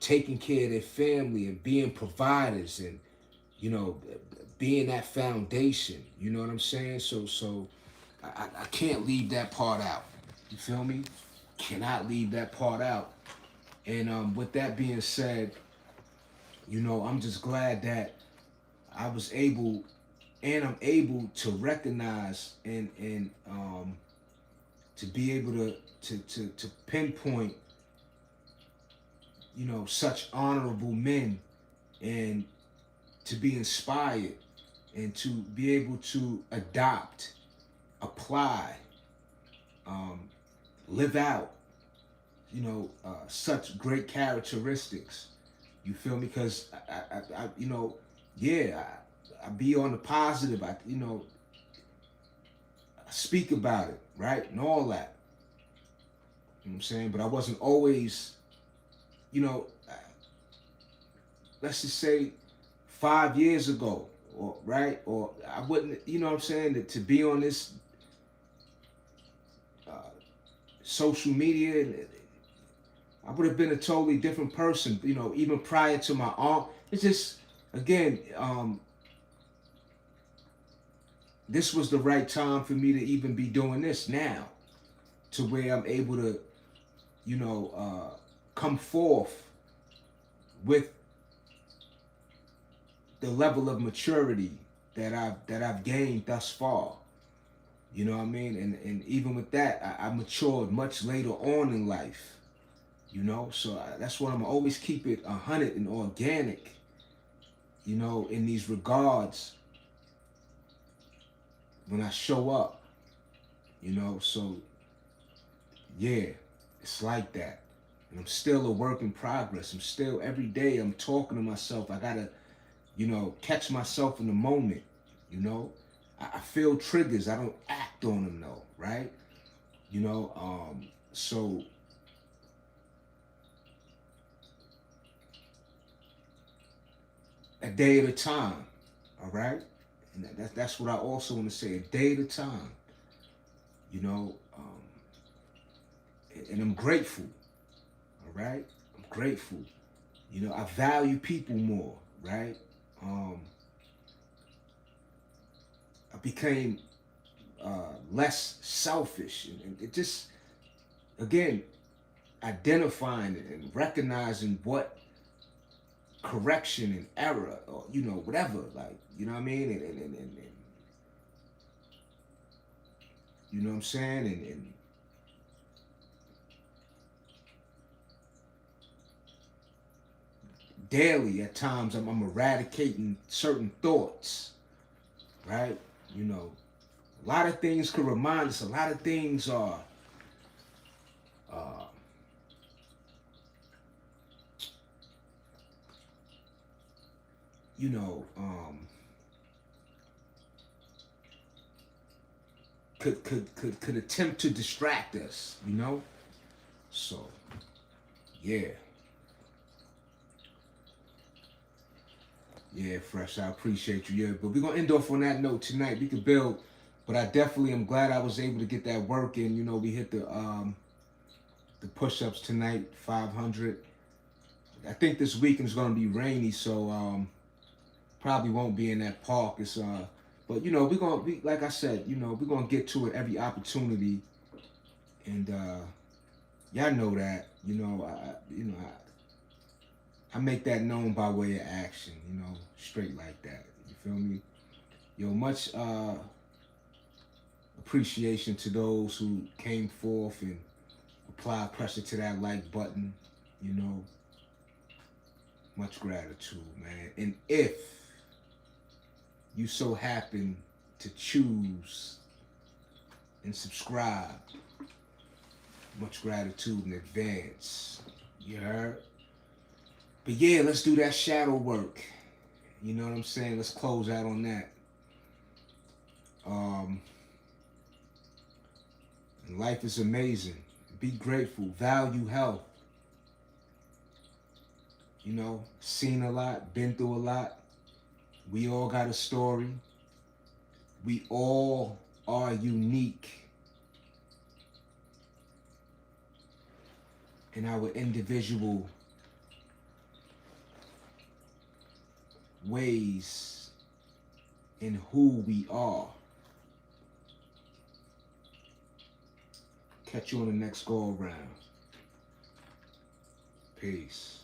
taking care of their family and being providers, and being that foundation. You know what I'm saying? So I can't leave that part out. You feel me? Cannot leave that part out. And with that being said, I'm just glad that I was able, and I'm able to recognize and to be able to pinpoint, such honorable men, and to be inspired, and to be able to adopt, apply, live out, such great characteristics. You feel me? Because yeah, I be on the positive. I speak about it, right, and all that. You know what I'm saying? But I wasn't always, let's just say 5 years ago, or right, or I wouldn't, what I'm saying, to be on this uh, social media, I would have been a totally different person, even prior to my aunt. It's just, again, this was the right time for me to even be doing this now, to where I'm able to, come forth with the level of maturity that I've gained thus far. You know what I mean? And even with that, I matured much later on in life. So that's why I'm always keep it 100 and organic. In these regards, when I show up. So yeah, it's like that. And I'm still a work in progress. I'm still, every day I'm talking to myself. I gotta, catch myself in the moment. I feel triggers. I don't act on them though, right? So a day at a time, all right? And that's what I also want to say, a day at a time. And I'm grateful, all right? I'm grateful. I value people more, right? I became less selfish, and it just, again, identifying and recognizing what correction and error, or whatever, like, you know what I mean, and you know what I'm saying, and daily at times I'm eradicating certain thoughts, right? A lot of things could remind us. A lot of things are uh, could attempt to distract us, you know? So, yeah. Yeah, Fresh, I appreciate you. Yeah, but we're gonna end off on that note tonight. We could build, but I definitely am glad I was able to get that work in. You know, we hit the push-ups tonight, 500. I think this weekend is gonna be rainy, so probably won't be in that park. It's but you know, we like I said, you know, we're gonna get to it every opportunity, and y'all know that. You know, I make that known by way of action, you know, straight like that. You feel me? Yo, much appreciation to those who came forth and applied pressure to that like button, you know. Much gratitude, man. And if you so happen to choose and subscribe, much gratitude in advance. You heard? But yeah, let's do that shadow work. You know what I'm saying? Let's close out on that. And life is amazing. Be grateful. Value health. You know, seen a lot, been through a lot. We all got a story. We all are unique in our individual ways in who we are. Catch you on the next go around. Peace.